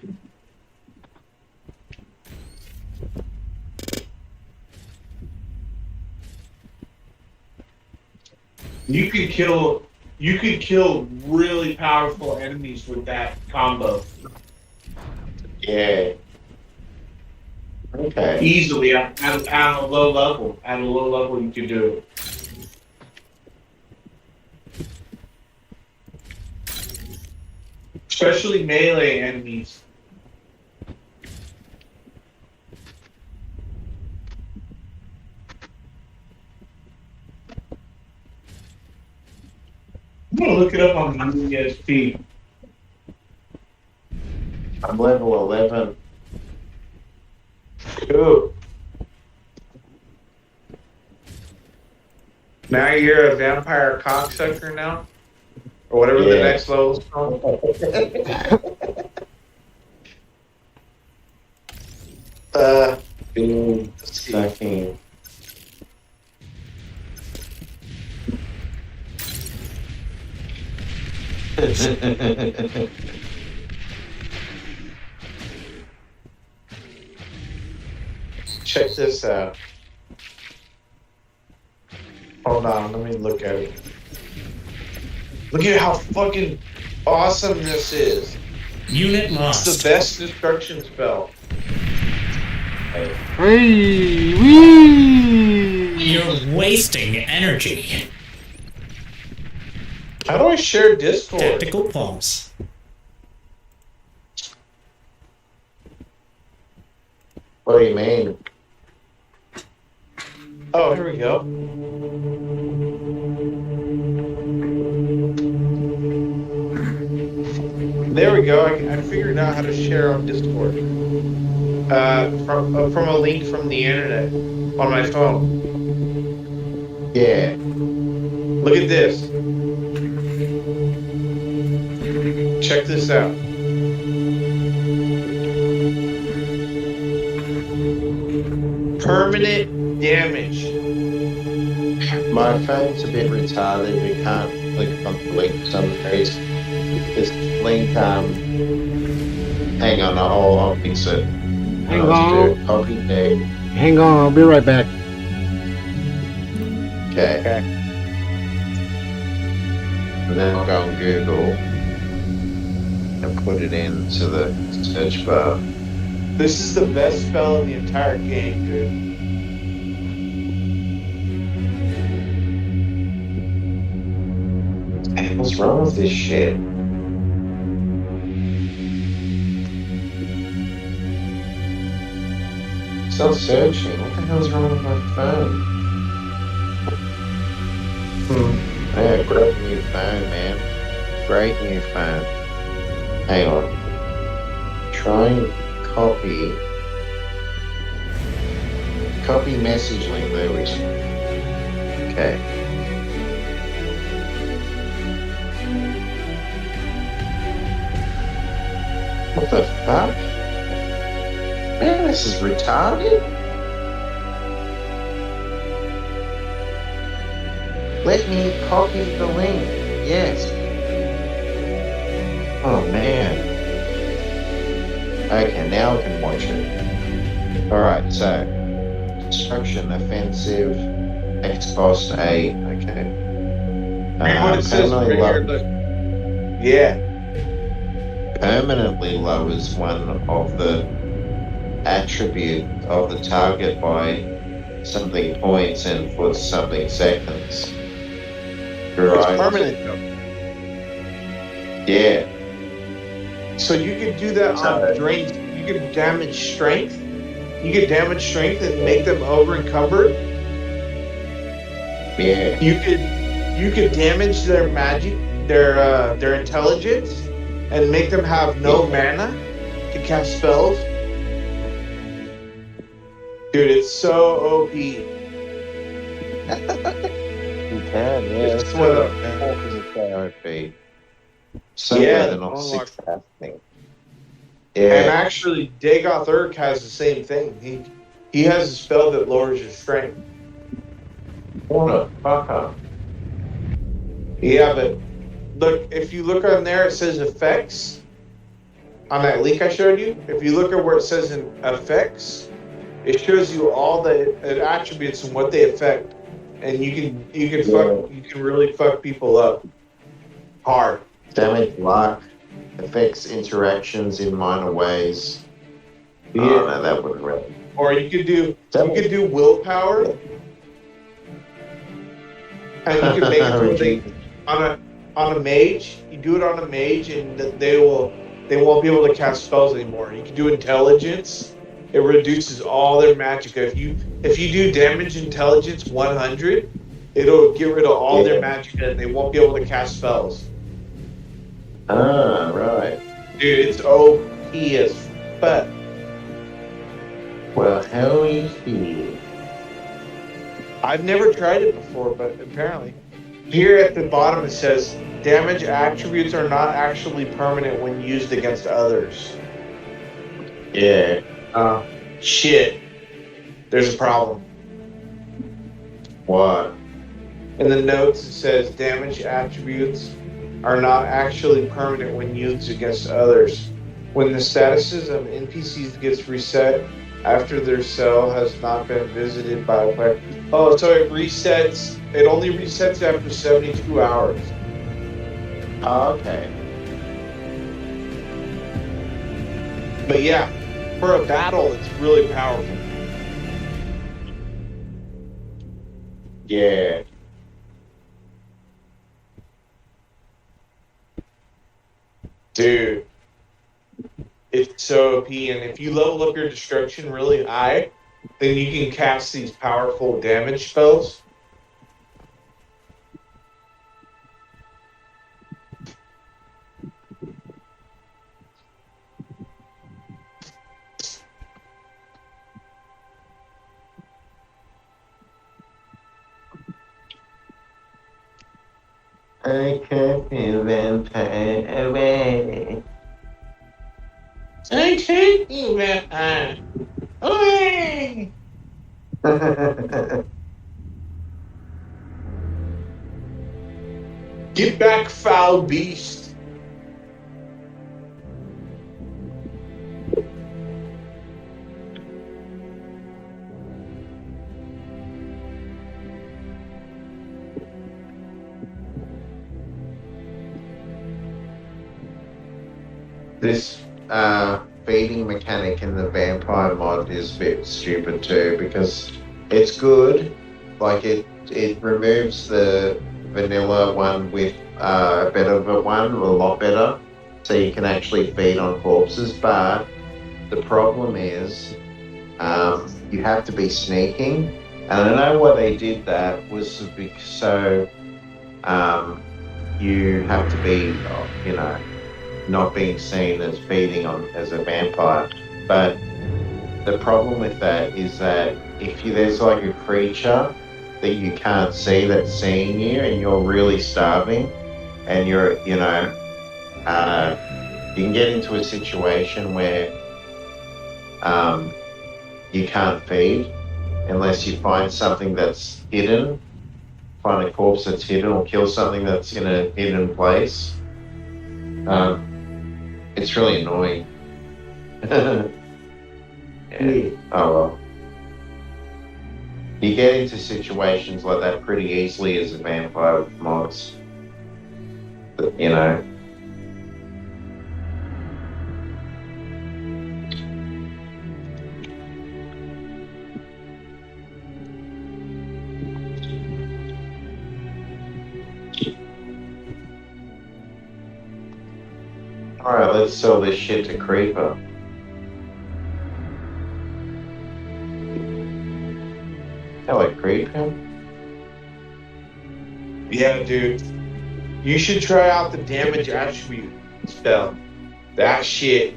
You could kill really powerful enemies with that combo Yeah. Okay. easily at a low level. At a low level, you could do it. Especially melee enemies. I'm gonna look it up on the ESP. I'm level 11. Cool. Now you're a vampire cocksucker now? Or whatever the Yeah. next level's called. Big sucking. Check this out. Hold on, let me look at it. Look at how fucking awesome this is. Unit It's the lost. best destruction spell. Hey, wee! You're wasting energy. How do I share Discord? Tactical pause. What do you mean? Oh, here we go. There we go. I figured out how to share on Discord. From a link from the internet on my phone. Yeah. Look at this. Check this out. Permanent damage. My phone's a bit retarded. We can't click on the link some days. This link, hang on, I'll fix it. Hang I'll on. do copy there. Hang on, I'll be right back. Okay. And then I'll go on Google and put it into the search bar. This is the best spell in the entire game, dude. What's wrong with this shit? It's not searching. What the hell's wrong with my phone? Yeah, great new phone, man. Great new phone. Hang on. Try and copy. Copy message link. There we go. Okay. What the fuck? Man, this is retarded. Let me copy the link. Yes. Oh man. Okay, now I can watch it. Alright, so destruction, offensive, X cost 8. Okay. And what it says over permanently here, low- look. Yeah. permanently lowers one of the attribute of the target by something points and for something seconds. It's Right? permanent though. Yeah. So you could do that on drains. You could damage strength. You could damage strength and make them over encumbered. Yeah. You could damage their magic, their intelligence, and make them have no mana to cast spells. Dude, it's so OP. You can, yeah. It's what up, So Yeah, they're not unlock- six casting. And Yeah. actually, Dagoth Urk has the same thing. He has a spell that lowers your strength. What a fucker. Yeah, but look, if you look on there, it says effects. On that link I showed you, if you look at where it says in effects, it shows you all the attributes and what they affect, and you can really fuck people up hard. Damage luck affects interactions in minor ways. Yeah. Oh, no, that wouldn't really. Or you could do willpower, and you can make it where they on a mage. You do it on a mage, and they won't be able to cast spells anymore. You can do intelligence. It reduces all their magic. If you do damage intelligence 100, it'll get rid of all their magic, and they won't be able to cast spells. Ah, right. Dude, it's OP. OP as fuck. Well, how is he? I've never tried it before, but apparently. Here at the bottom it says, damage attributes are not actually permanent when used against others. Yeah. Shit. There's a problem. What? In the notes it says, damage attributes are not actually permanent when used against others. When the statuses of NPCs gets reset after their cell has not been visited by a player. Oh, so it resets. It only resets after 72 hours. Oh, okay. But yeah, for a battle, it's really powerful. Yeah. Dude, it's so OP, and if you level up your destruction really high, then you can cast these powerful damage spells. I can't be a vampire away. I take you, vampire. Away! Get back, foul beast. This feeding mechanic in the vampire mod is a bit stupid too, because it's good, like it removes the vanilla one with a better one, a lot better, so you can actually feed on corpses. But the problem is you have to be sneaking, and I know why they did that was so you have to be, not being seen as feeding on as a vampire. But the problem with that is that if there's like a creature that you can't see that's seeing you and you're really starving and you're, you can get into a situation where you can't feed unless you find something that's hidden, find a corpse that's hidden, or kill something that's in a hidden place. It's really annoying. Yeah. Oh well. You get into situations like that pretty easily as a vampire with mods. But, Alright, let's sell this shit to Creeper. Hello, Creeper. Yeah, dude. You should try out the damage attribute spell. That shit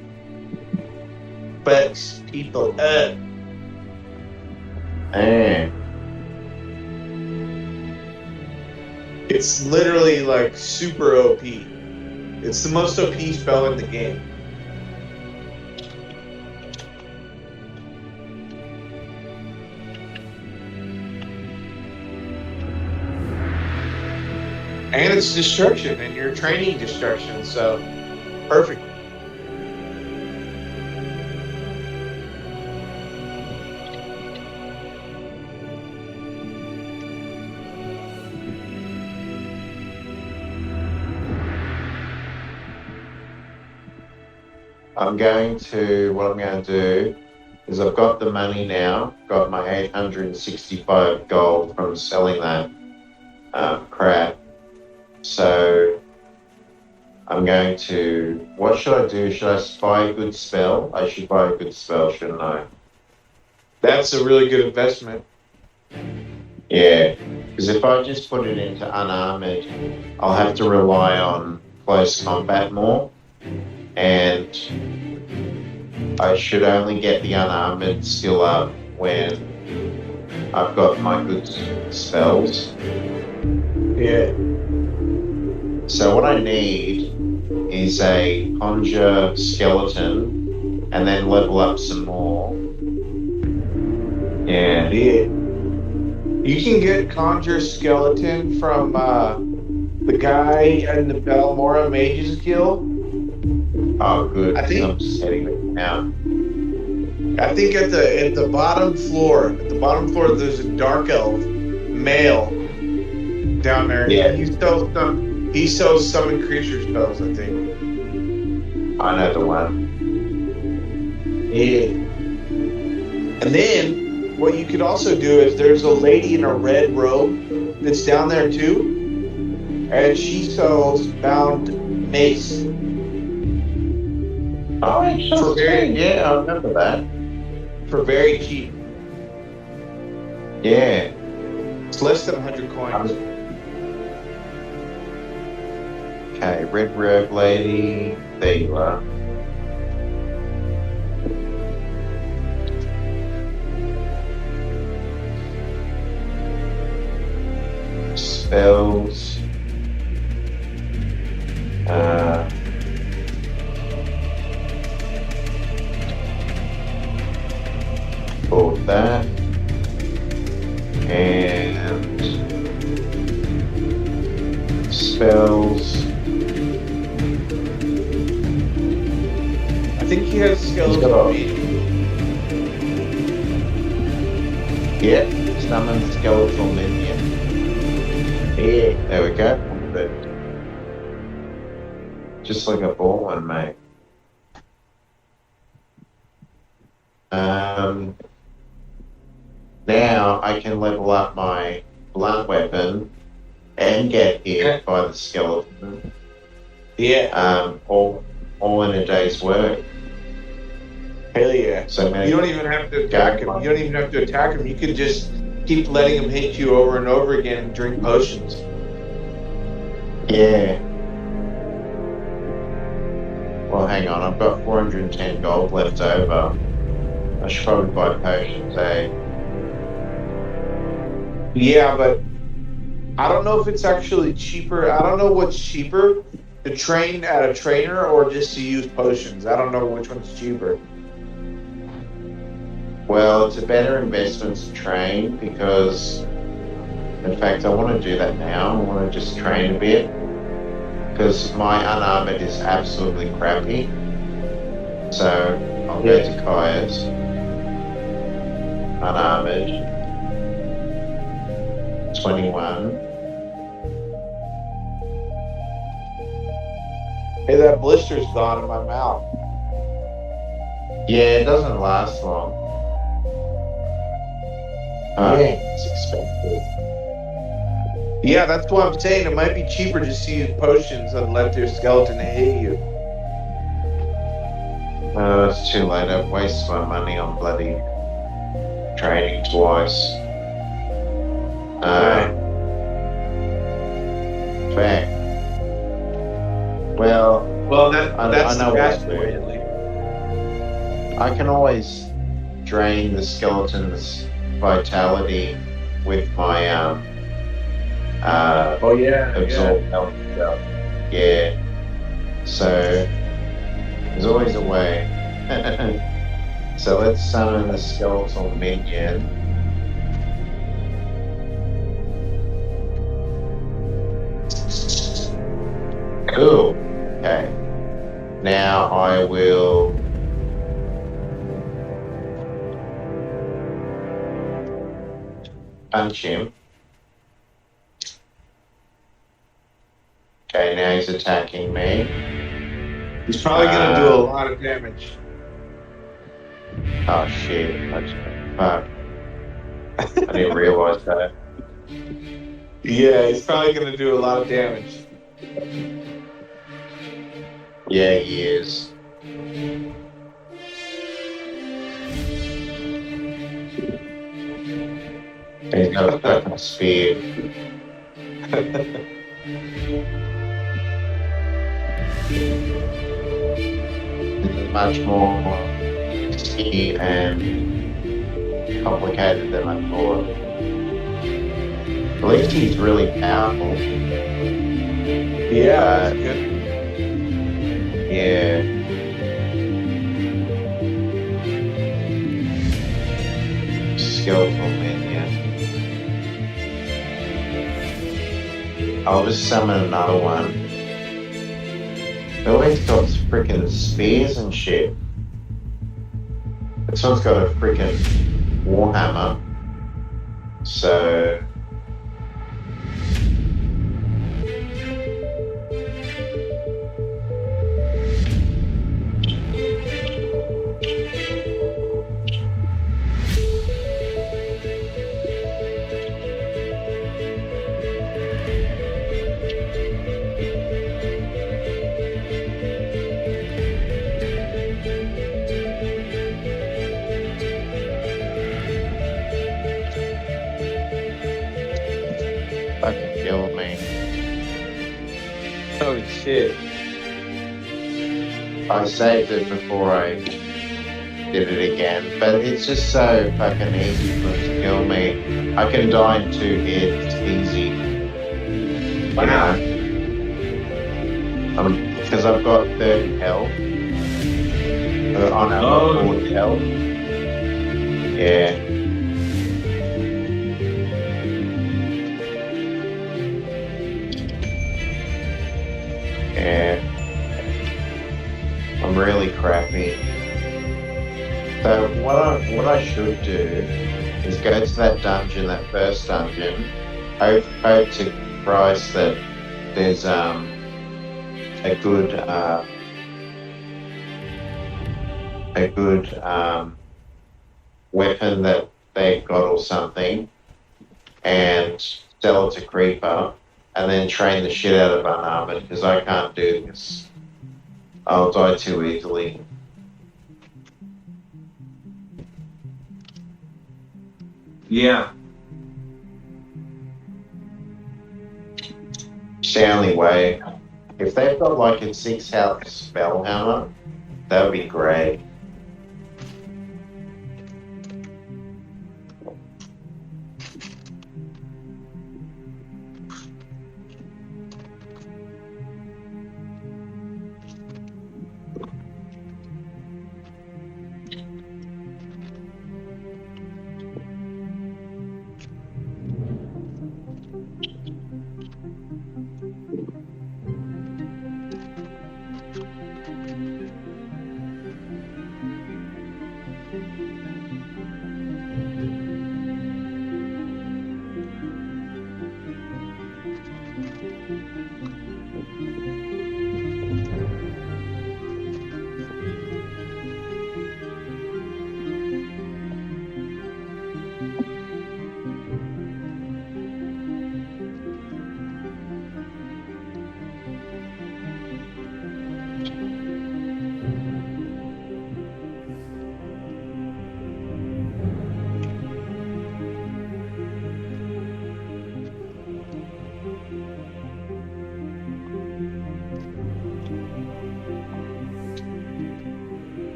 fucks people up. It's literally like super OP. It's the most OP spell in the game. And it's destruction, and you're training destruction, so perfect. What I'm going to do is I've got the money now, got my 865 gold from selling that crap. So I'm going to, what should I do? Should I buy a good spell? I should buy a good spell, shouldn't I? That's a really good investment. Yeah, because if I just put it into unarmored, I'll have to rely on close combat more. and I should only get the unarmored skill up when I've got my good spells. Yeah. So what I need is a conjure skeleton and then level up some more. Yeah. Yeah. You can get Conjure Skeleton from the guy in the Balmora Mages Guild. Oh, good. I think- I'm just heading there now. I think at the bottom floor, there's a dark elf male down there. Yeah. He sells summon creature spells, I think. I know the one. Yeah. And then what you could also do is there's a lady in a red robe that's down there too, and she sells bound mace. Oh, yeah, I remember that. For very cheap. Yeah. It's less than 100 coins. Okay, red robe lady. There you are. Spells. Hold that. And spells. I think he has He's skeleton got a- feet. Yep, summon skeletal minion. Yeah, there we go. But just like a ball one, mate. Now I can level up my blunt weapon and get hit by the skeleton. Yeah. All in a day's work. Hell yeah. So You don't even have to attack him. You don't even have to attack him. You could just keep letting him hit you over and over again and drink potions. Yeah. Well, hang on. I've got 410 gold left over. I should probably buy potions, eh? Yeah, but I don't know if it's actually cheaper. I don't know what's cheaper, to train at a trainer or just to use potions. I don't know which one's cheaper. Well, it's a better investment to train because, in fact, I want to do that now. I want to just train a bit because my unarmored is absolutely crappy. So I'll go to Kaya's unarmored 21. Hey, that blister's gone in my mouth. Yeah, it doesn't last long. It's expensive. Yeah, that's what I'm saying. It might be cheaper just to use potions and let their skeleton hit you. It's too late. I've wasted my money on bloody training twice. Fact. Well, That's I know the best what to do. way, at least. I can always drain the skeleton's vitality with my Oh yeah, absorb health stuff. Yeah. So there's always a way. So let's summon the skeletal minion. Cool. Okay. Now I will punch him. Okay, now he's attacking me. He's probably gonna do a lot of damage. Oh shit. Fuck. I didn't realize that. Yeah, he's probably gonna do a lot of damage. Yeah, he is. He's got a fucking spear. much more risky and complicated than I thought. At least he's really powerful. Yeah, that's good. Yeah. Skeletal minion. I'll just summon another one. They always got freaking spears and shit. This one's got a freaking warhammer. So fucking kill me. Holy shit. I saved it before I did it again, but it's just so fucking easy for it to kill me. I can die in 2 hits, easy. Wow. Because I've got 30 health. Oh no, I've got 40 health. Yeah. Yeah. I'm really crappy. So what I should do is go to that dungeon, that first dungeon. Hope to Christ that there's a good weapon that they've got or something, and sell it to Creeper, and then train the shit out of unarmored, because I can't do this. I'll die too easily. Yeah. It's the only way. If they've got like a 6 health spell hammer, that would be great.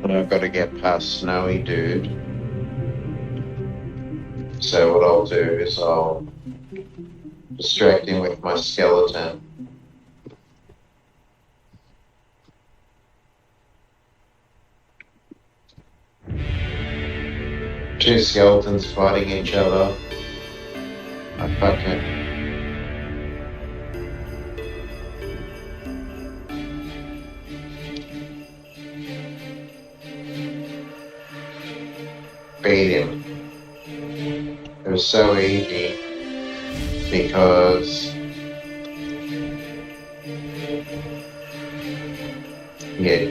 And I've got to get past Snowy Dude. So what I'll do is I'll distract him with my skeleton. Two skeletons fighting each other. I fucking... beat him. It was so easy because yeah.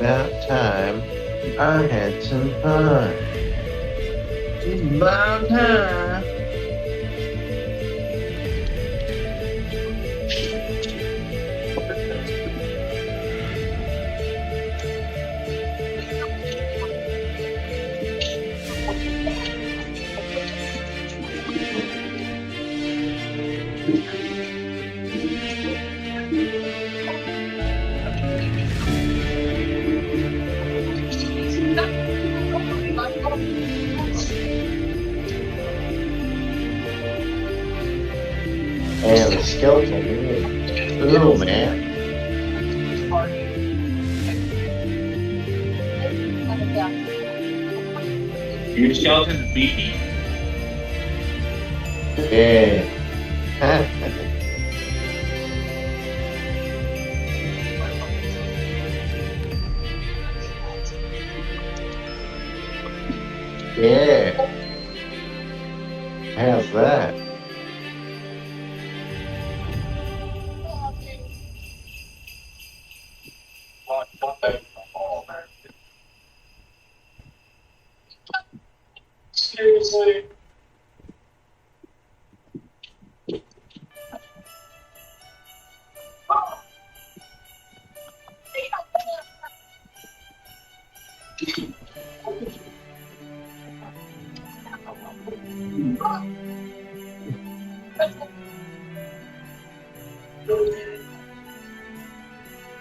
About time I had some fun. It's about time. And the skeleton, ooh, man. Your skeleton's beefy. Yeah. Yeah. How's that? Seriously.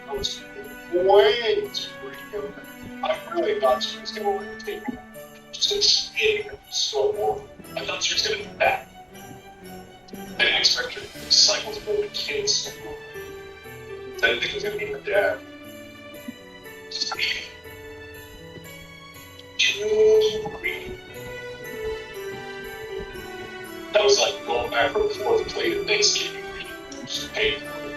I was way too freaking. I really thought she was going to take me. Since being so long, I thought she was going to be back. I didn't expect her to cycle to the kids. I didn't think it was going to be her dad. That was like going back for the fourth plate of Thanksgiving. Just paid for it.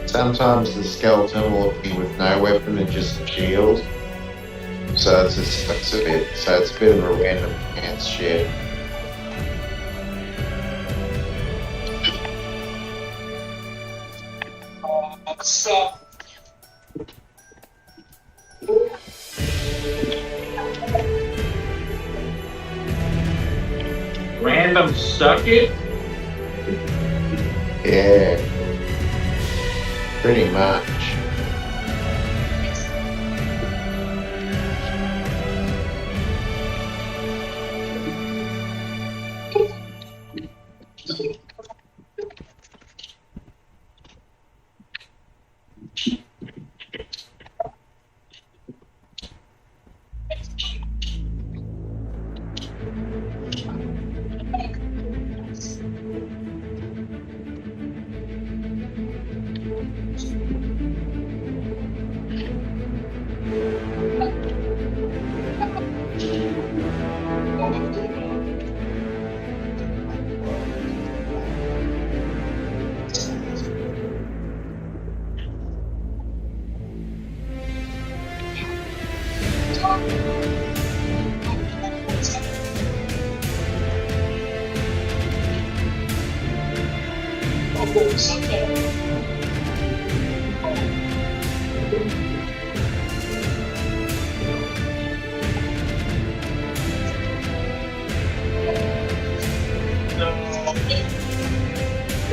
Sometimes the skeleton will appear with no weapon and just a shield. So it's a bit of a random chance shit. Stop. Random suck it? Yeah. Pretty much.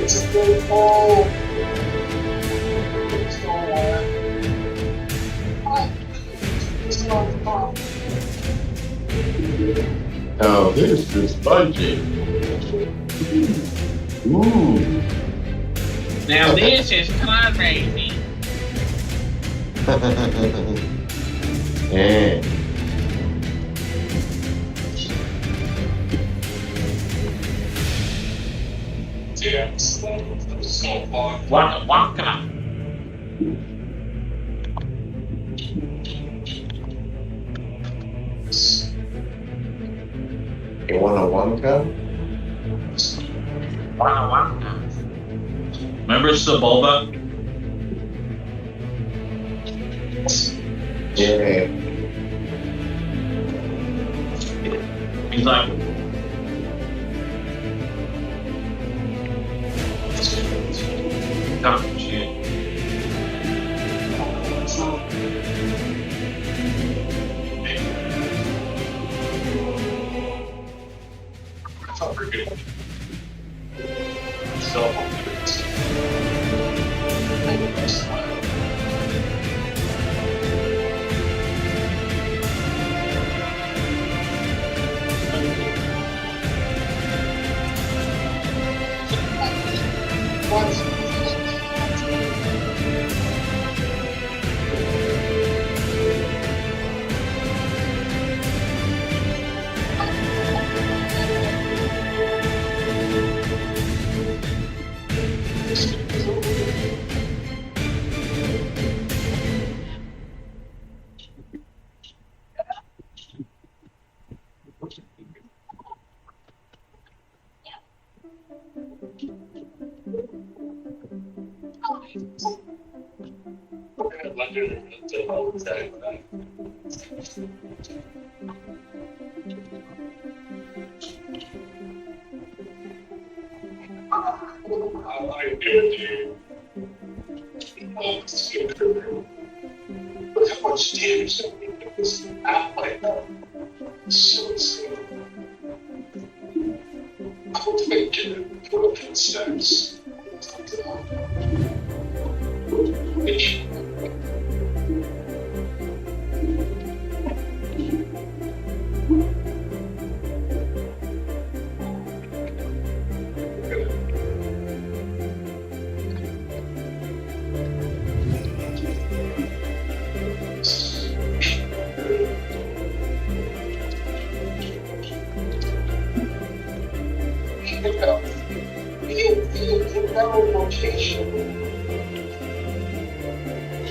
It's a full hole. It's Oh, this is budget. Ooh. Now this is fundraising. Yeah. So far. Waka waka. You want a Wonka? Waka waka. Remember Sebulba? Yeah. He's like, oh, shit. That's not very good. So, I do. But how much damage that we do is not like that. So I don't think it put up in steps. Location.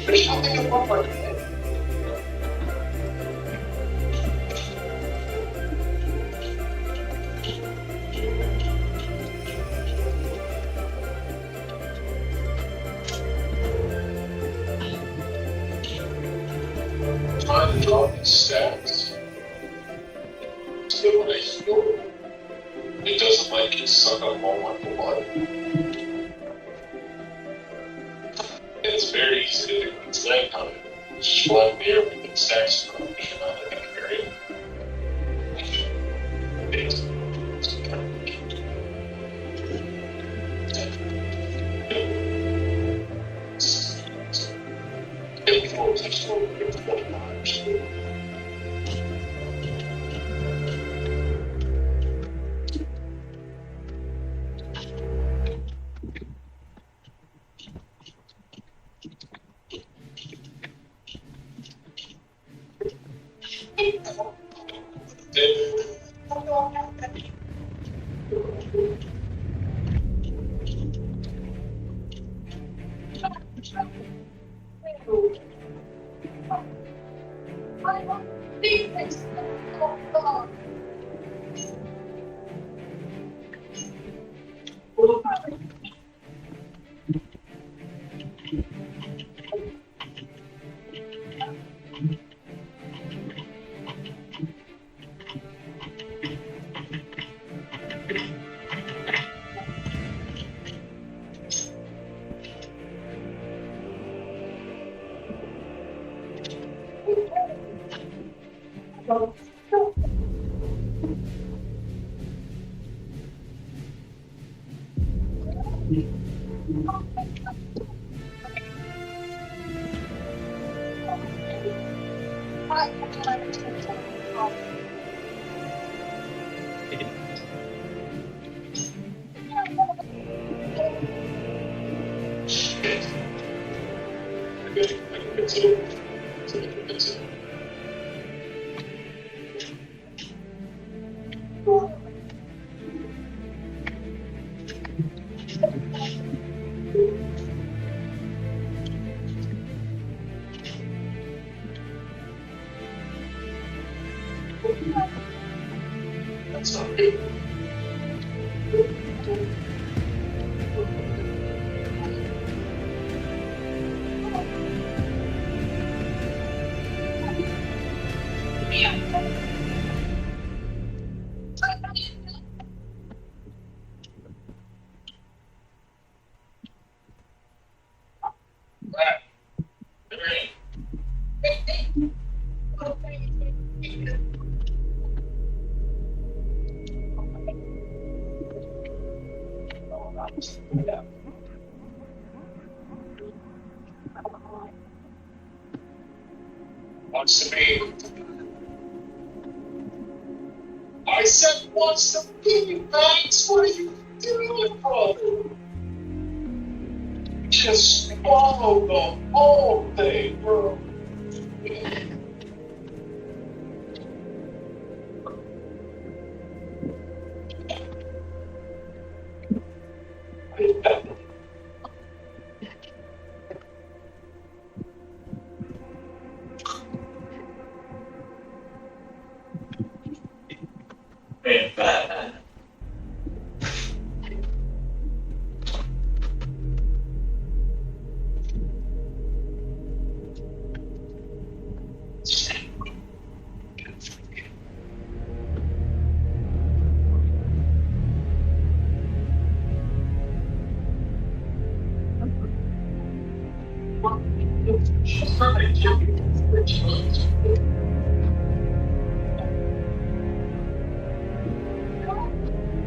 There's nothing above our head. Trying to draw these stats. So when I heal, it doesn't like it suck up all my blood. It's very easy to do. It's that kind of just run there with the stacks from the area. That's not good. Wants to be. I said wants to be. Max, what are you doing, brother? Just follow the whole thing, bro.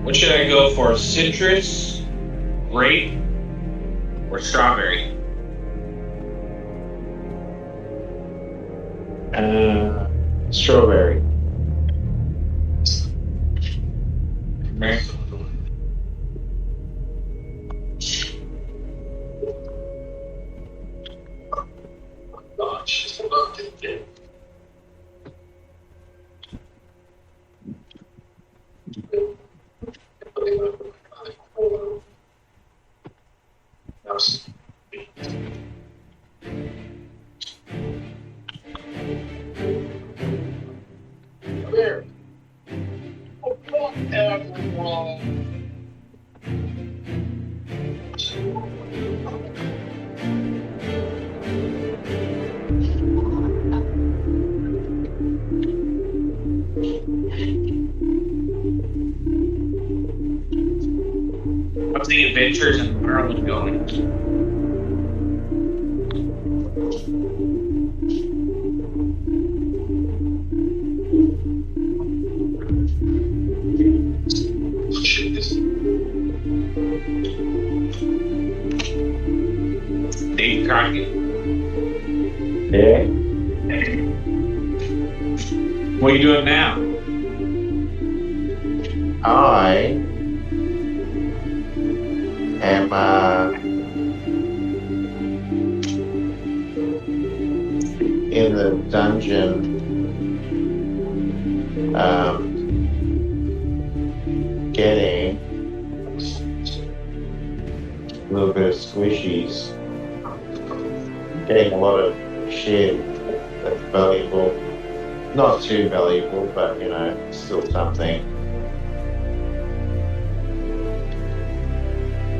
What should I go for? Citrus, grape, or strawberry? Strawberry. Right. God, she's about to get. There. Whatever, wrong. How's the adventures in Ireland going? Shit, this Dave Crockett. Yeah. What are you doing now? I am in the dungeon getting a little bit of squishies, getting a lot of shit that's valuable. Not too valuable, but you know, still something.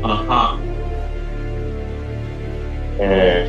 Uh-huh. Yeah.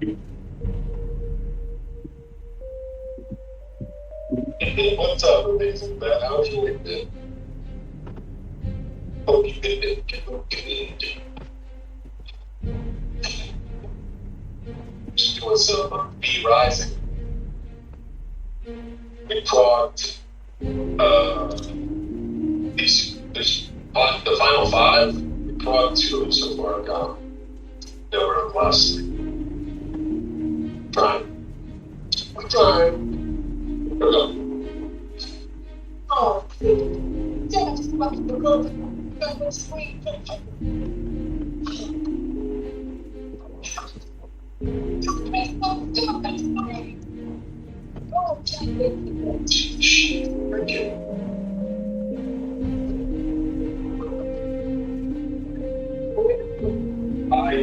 What's up, amazing man? How's your week been? Hope you've been good. Just doing some B Rising. We progged the final five. We progged two of them so far. Got nowhere in the last three. Trying. I'm trying. Here we go. Oh, Dad's about to go. That was sweet. I can't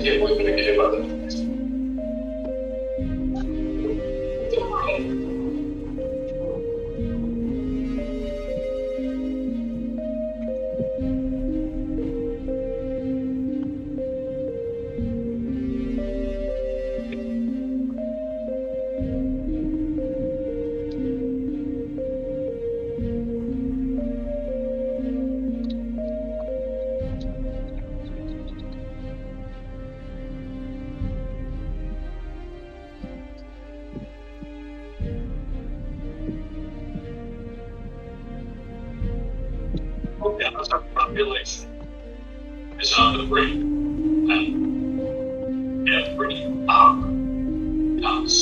believe I'm gonna get about that. Yeah, that's our population is on the brink. And every hour counts.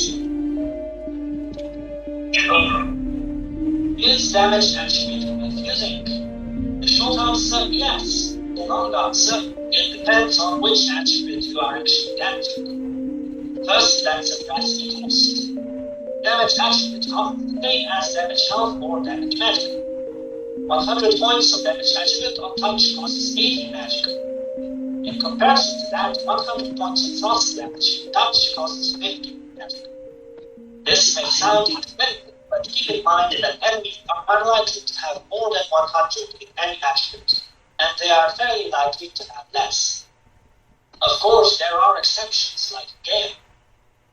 Is damage actually confusing? The short answer, yes. The long answer, it depends on which attribute you are actually damaging. First, that's a drastic cost. Damage attribute cost the same as damage health or damage magic. 100 points of damage attribute on touch costs 80 magic. In comparison to that, 100 points of frost damage touch costs 50 magic. This may sound insignificant, but keep in mind that enemies are unlikely to have more than 100 in any attribute, and they are very likely to have less. Of course, there are exceptions like Gale.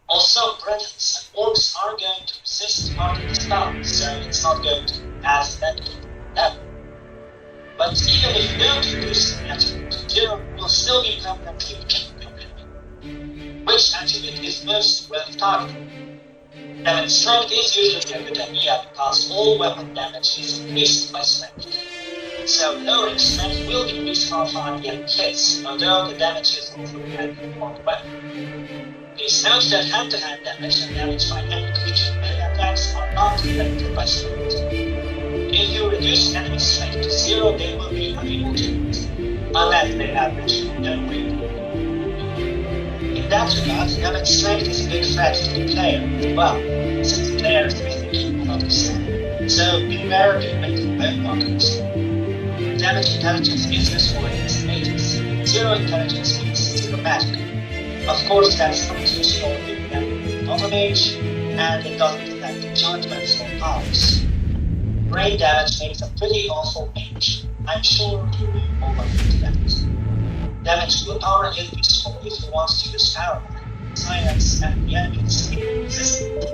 Also, Bretons and Orcs are going to resist part of the spell, so it's not going to be as effective. But even if you don't reduce an attribute, Zero will still be permanently weakened your enemy. Which attribute is most worth targeting? Damage strength is usually a good idea because all weapon damage is increased by strength. So lowering strength will decrease how far the enemy hits, although the damage is also dependent on the weapon. Please note that hand-to-hand damage and damage by enemy creature melee attacks are not affected by strength. If you reduce enemy strength to 0, they will be unable to use, unless they average no weight. In that regard, damage strength is a big threat to the player as well, since the players may think he will not withstand. So beware of making bone blockers. Damage intelligence is useful in this matrix. 0 intelligence means 0 magic. Of course, that's not useful if you not a mage, and it doesn't affect enchantments or powers. Brain damage makes a pretty awful mage. I'm sure you will overlook that. Damage to a power is useful if you want to use power, silence, and the enemy's resistance.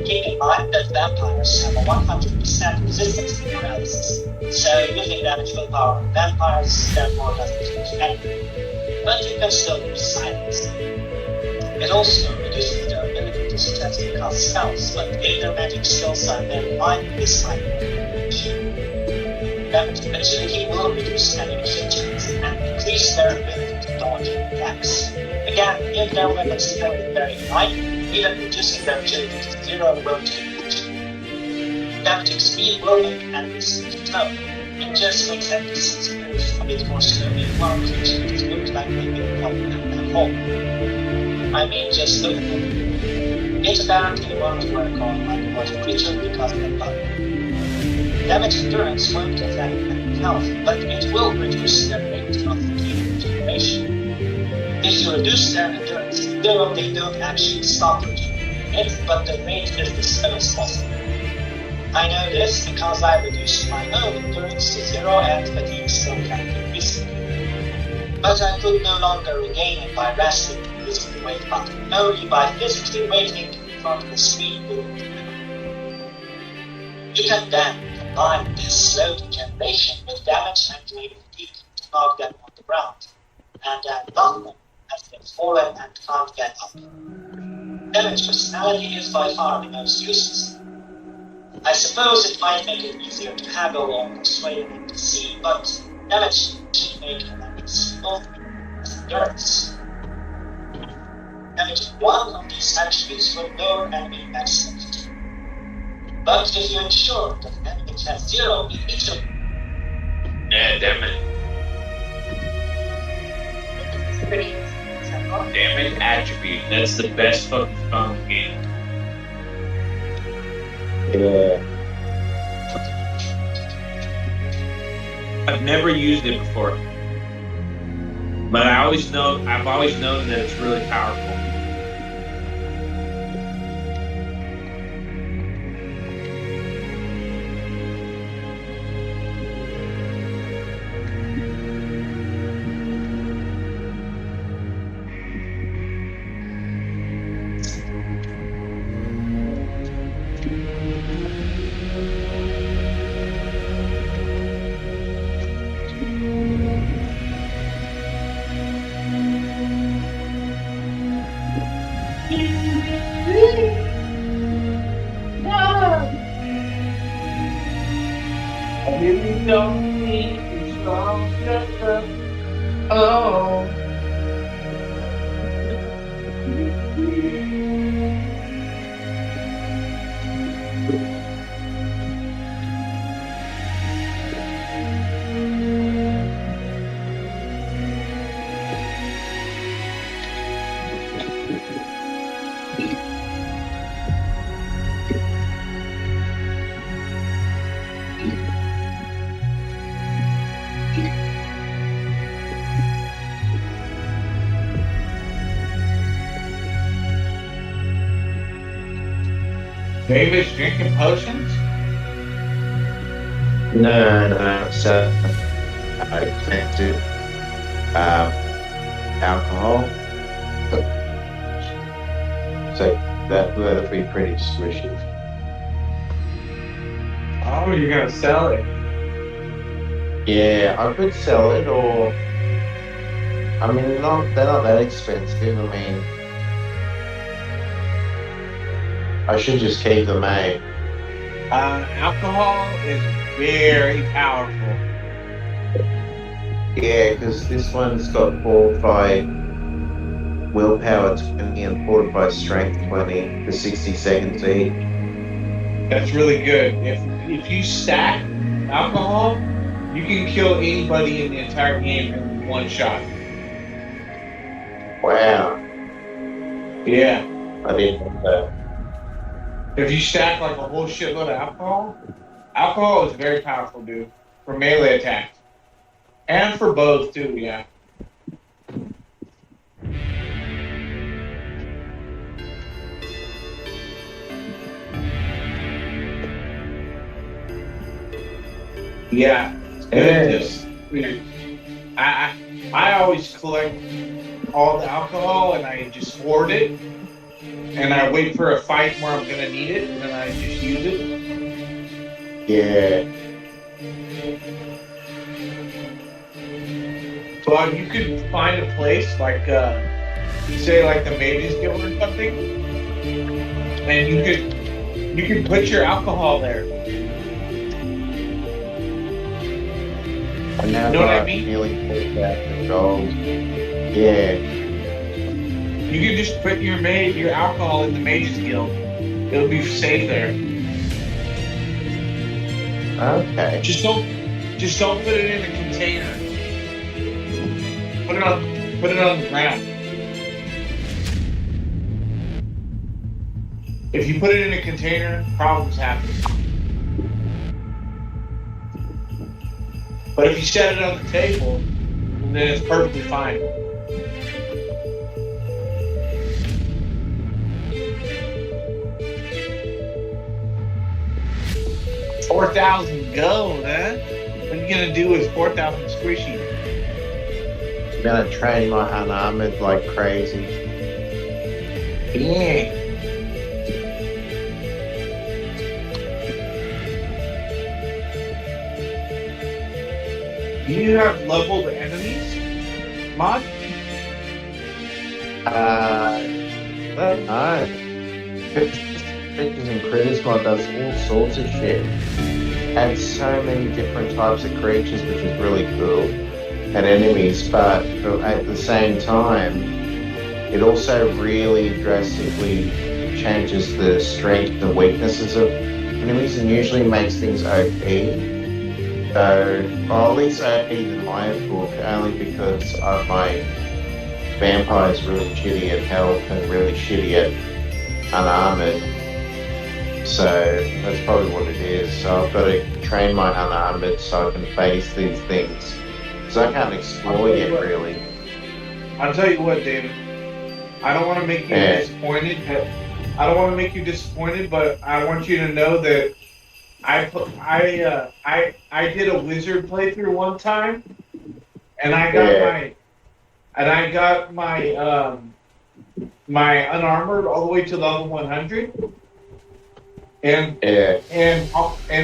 Keep in mind that vampires have a 100% resistance to paralysis, so using damage willpower on vampires therefore doesn't use anything. But you can still use silence. It also reduces their ability to successfully cast spells, but if their magic skills are very high, this might be an issue. Damage agility will reduce enemy hit chance and increase their ability to dodge attacks. Again, if their weapons skill is very high, even reducing their agility to 0 will do it. Damaging speed will make enemies slow. It just makes enemies move a bit more slowly while creatures look like they will help them at home. I mean, just look at them. It apparently won't work on underwater creature because of the bug. Damage endurance won't affect enemy health, but it will reduce their rate of healing regeneration. If you reduce their endurance to 0, they don't actually stop regenerating it, but the rate is the slowest possible. I know this because I reduced my own endurance to 0 and fatigue still kept increasing. But I could no longer regain it by resting. using the wait button only by physically waiting in front of the screen. You can then combine this slow degeneration with damage and creative fatigue to knock them on the ground, and then knock them as they've fallen and can't get up. Damage personality is by far the most useless. I suppose it might make it easier to haggle or persuade an NPC, but damage should make an NPC both as endurance. Damage one of these attributes will lower enemy maximum fatigue. But if you ensure that the enemy has 0 in each of them, Yeah, damage. It's pretty simple. Damage attribute. That's the best fucking spell in the game. Yeah. I've never used it before, but I've always known that it's really powerful. Oh. David's drinking potions? No. So I can't do alcohol. So that'll be pretty squishy. Oh, you're gonna sell it? Yeah, I could sell it, or I mean, they're not that expensive. I mean, I should just keep them, eh? Alcohol is very powerful. Yeah, because this one's got fortified willpower 20 and fortified strength 20 for 60 seconds each. That's really good. If you stack alcohol, you can kill anybody in the entire game in one shot. Wow, Yeah. I didn't know that. If you stack like a whole shitload of alcohol is very powerful, dude. For melee attacks. And for bows too, yeah. Yeah. And just, I always collect all the alcohol and I just hoard it. And I wait for a fight where I'm gonna need it, and then I just use it. Yeah, But you could find a place like, say, like the Mages Guild or something, and you could put your alcohol there. I now You know what I got mean? nearly 4,000 gold. Yeah, You could just put your alcohol in the Mages Guild. It'll be safe there. okay. Just don't put it in a container. Put it on the ground. If you put it in a container, problems happen. But if you set it on the table, then it's perfectly fine. $4,000 gold, huh? What are you gonna do with 4,000 squishy? I'm gonna train my unarmored like crazy. Yeah. Do you have leveled enemies, Mod? Don't know. Creatures and Critters mod does all sorts of shit. And so many different types of creatures, which is really cool. And enemies, but at the same time, it also really drastically changes the strength and weaknesses of enemies and usually makes things OP. So, well, at least OP than my book, only because my vampire's really shitty at health and really shitty at unarmored. So that's probably what it is. So I've got to train my unarmored so I can face these things. So I can't explore yet, really. I'll tell you what, David. I don't want to make you disappointed. I don't want to make you disappointed, but I want you to know that I did a wizard playthrough one time, and I got my my unarmored all the way to level 100, and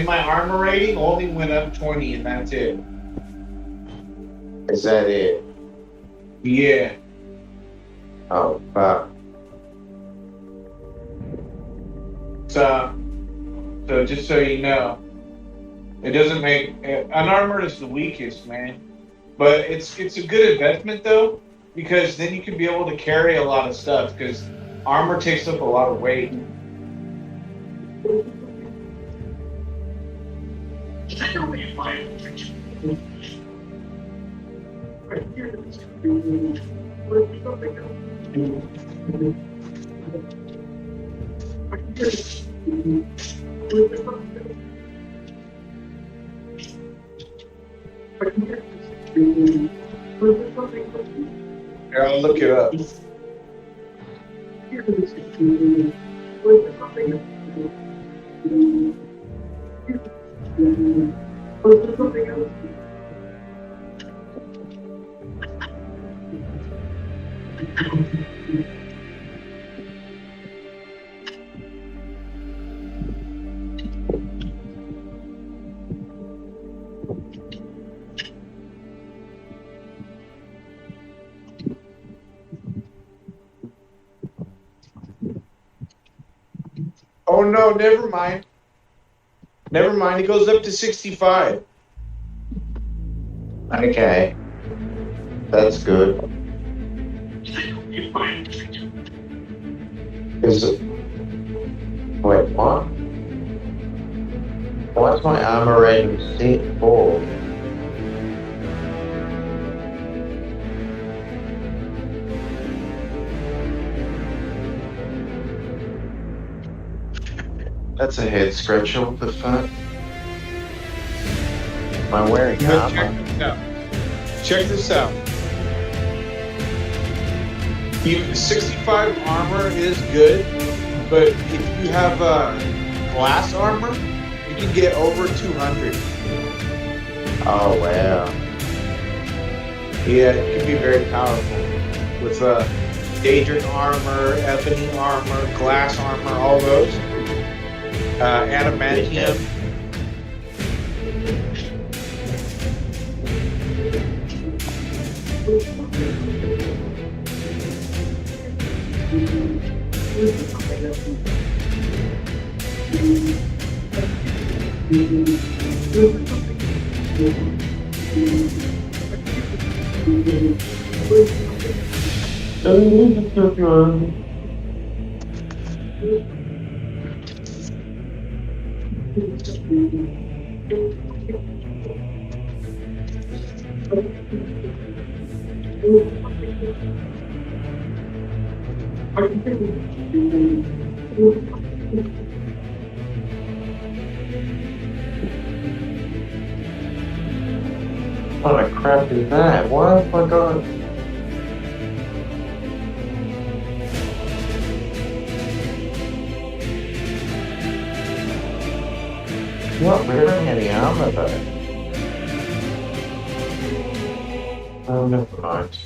my armor rating only went up 20, and that's it. Is that it? Yeah. Oh, fuck. So just so you know, it doesn't make unarmored is the weakest, man. But it's a good investment though, because then you can be able to carry a lot of stuff. Because armor takes up a lot of weight. Here, I'll look it up. Oh no, never mind. Never mind, it goes up to 65. Okay. That's good. Is it... Wait, what? Why's my armor rating set 4? That's a head scratcher. What the fuck? Am I wearing armor? Check this out. 65 armor is good, but if you have glass armor, you can get over 200. Oh, wow. Yeah, it can be very powerful with Daedric armor, ebony armor, glass armor, all those. Adamantium. What the crap is that? Why have I got... I'm not wearing any armor though. Oh, never mind.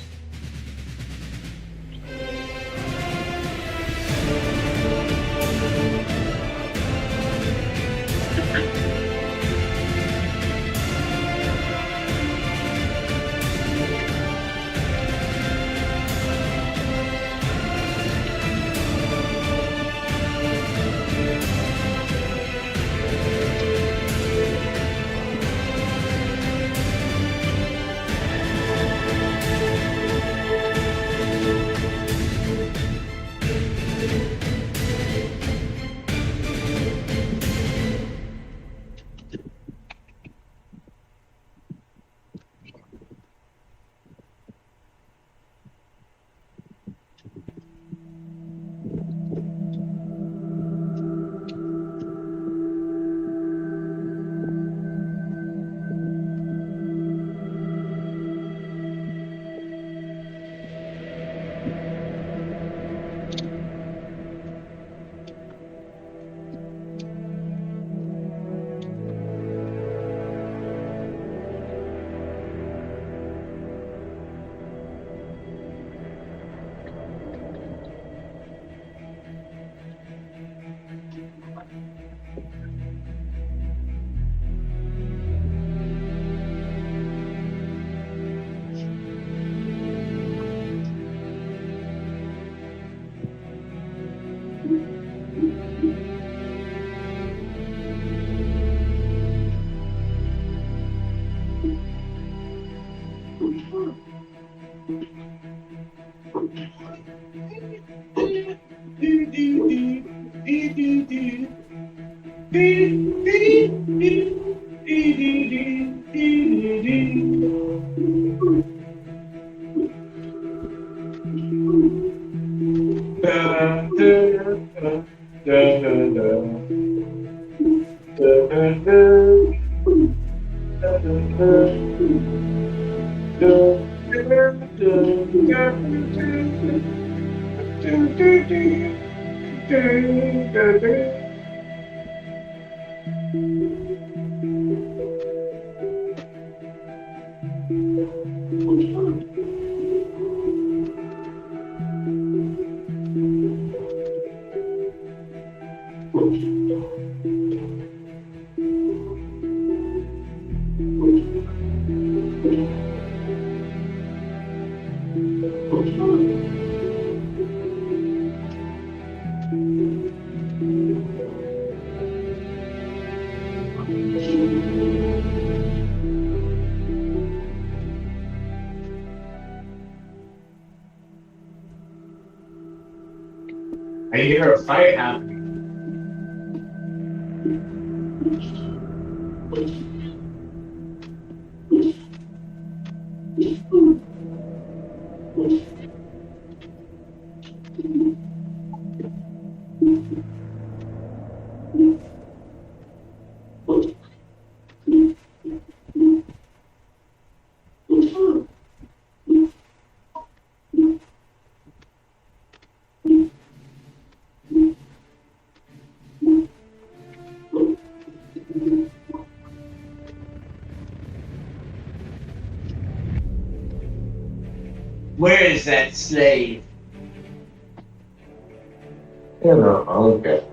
I hear a fight happening. Where is that slave? You know, I'll get.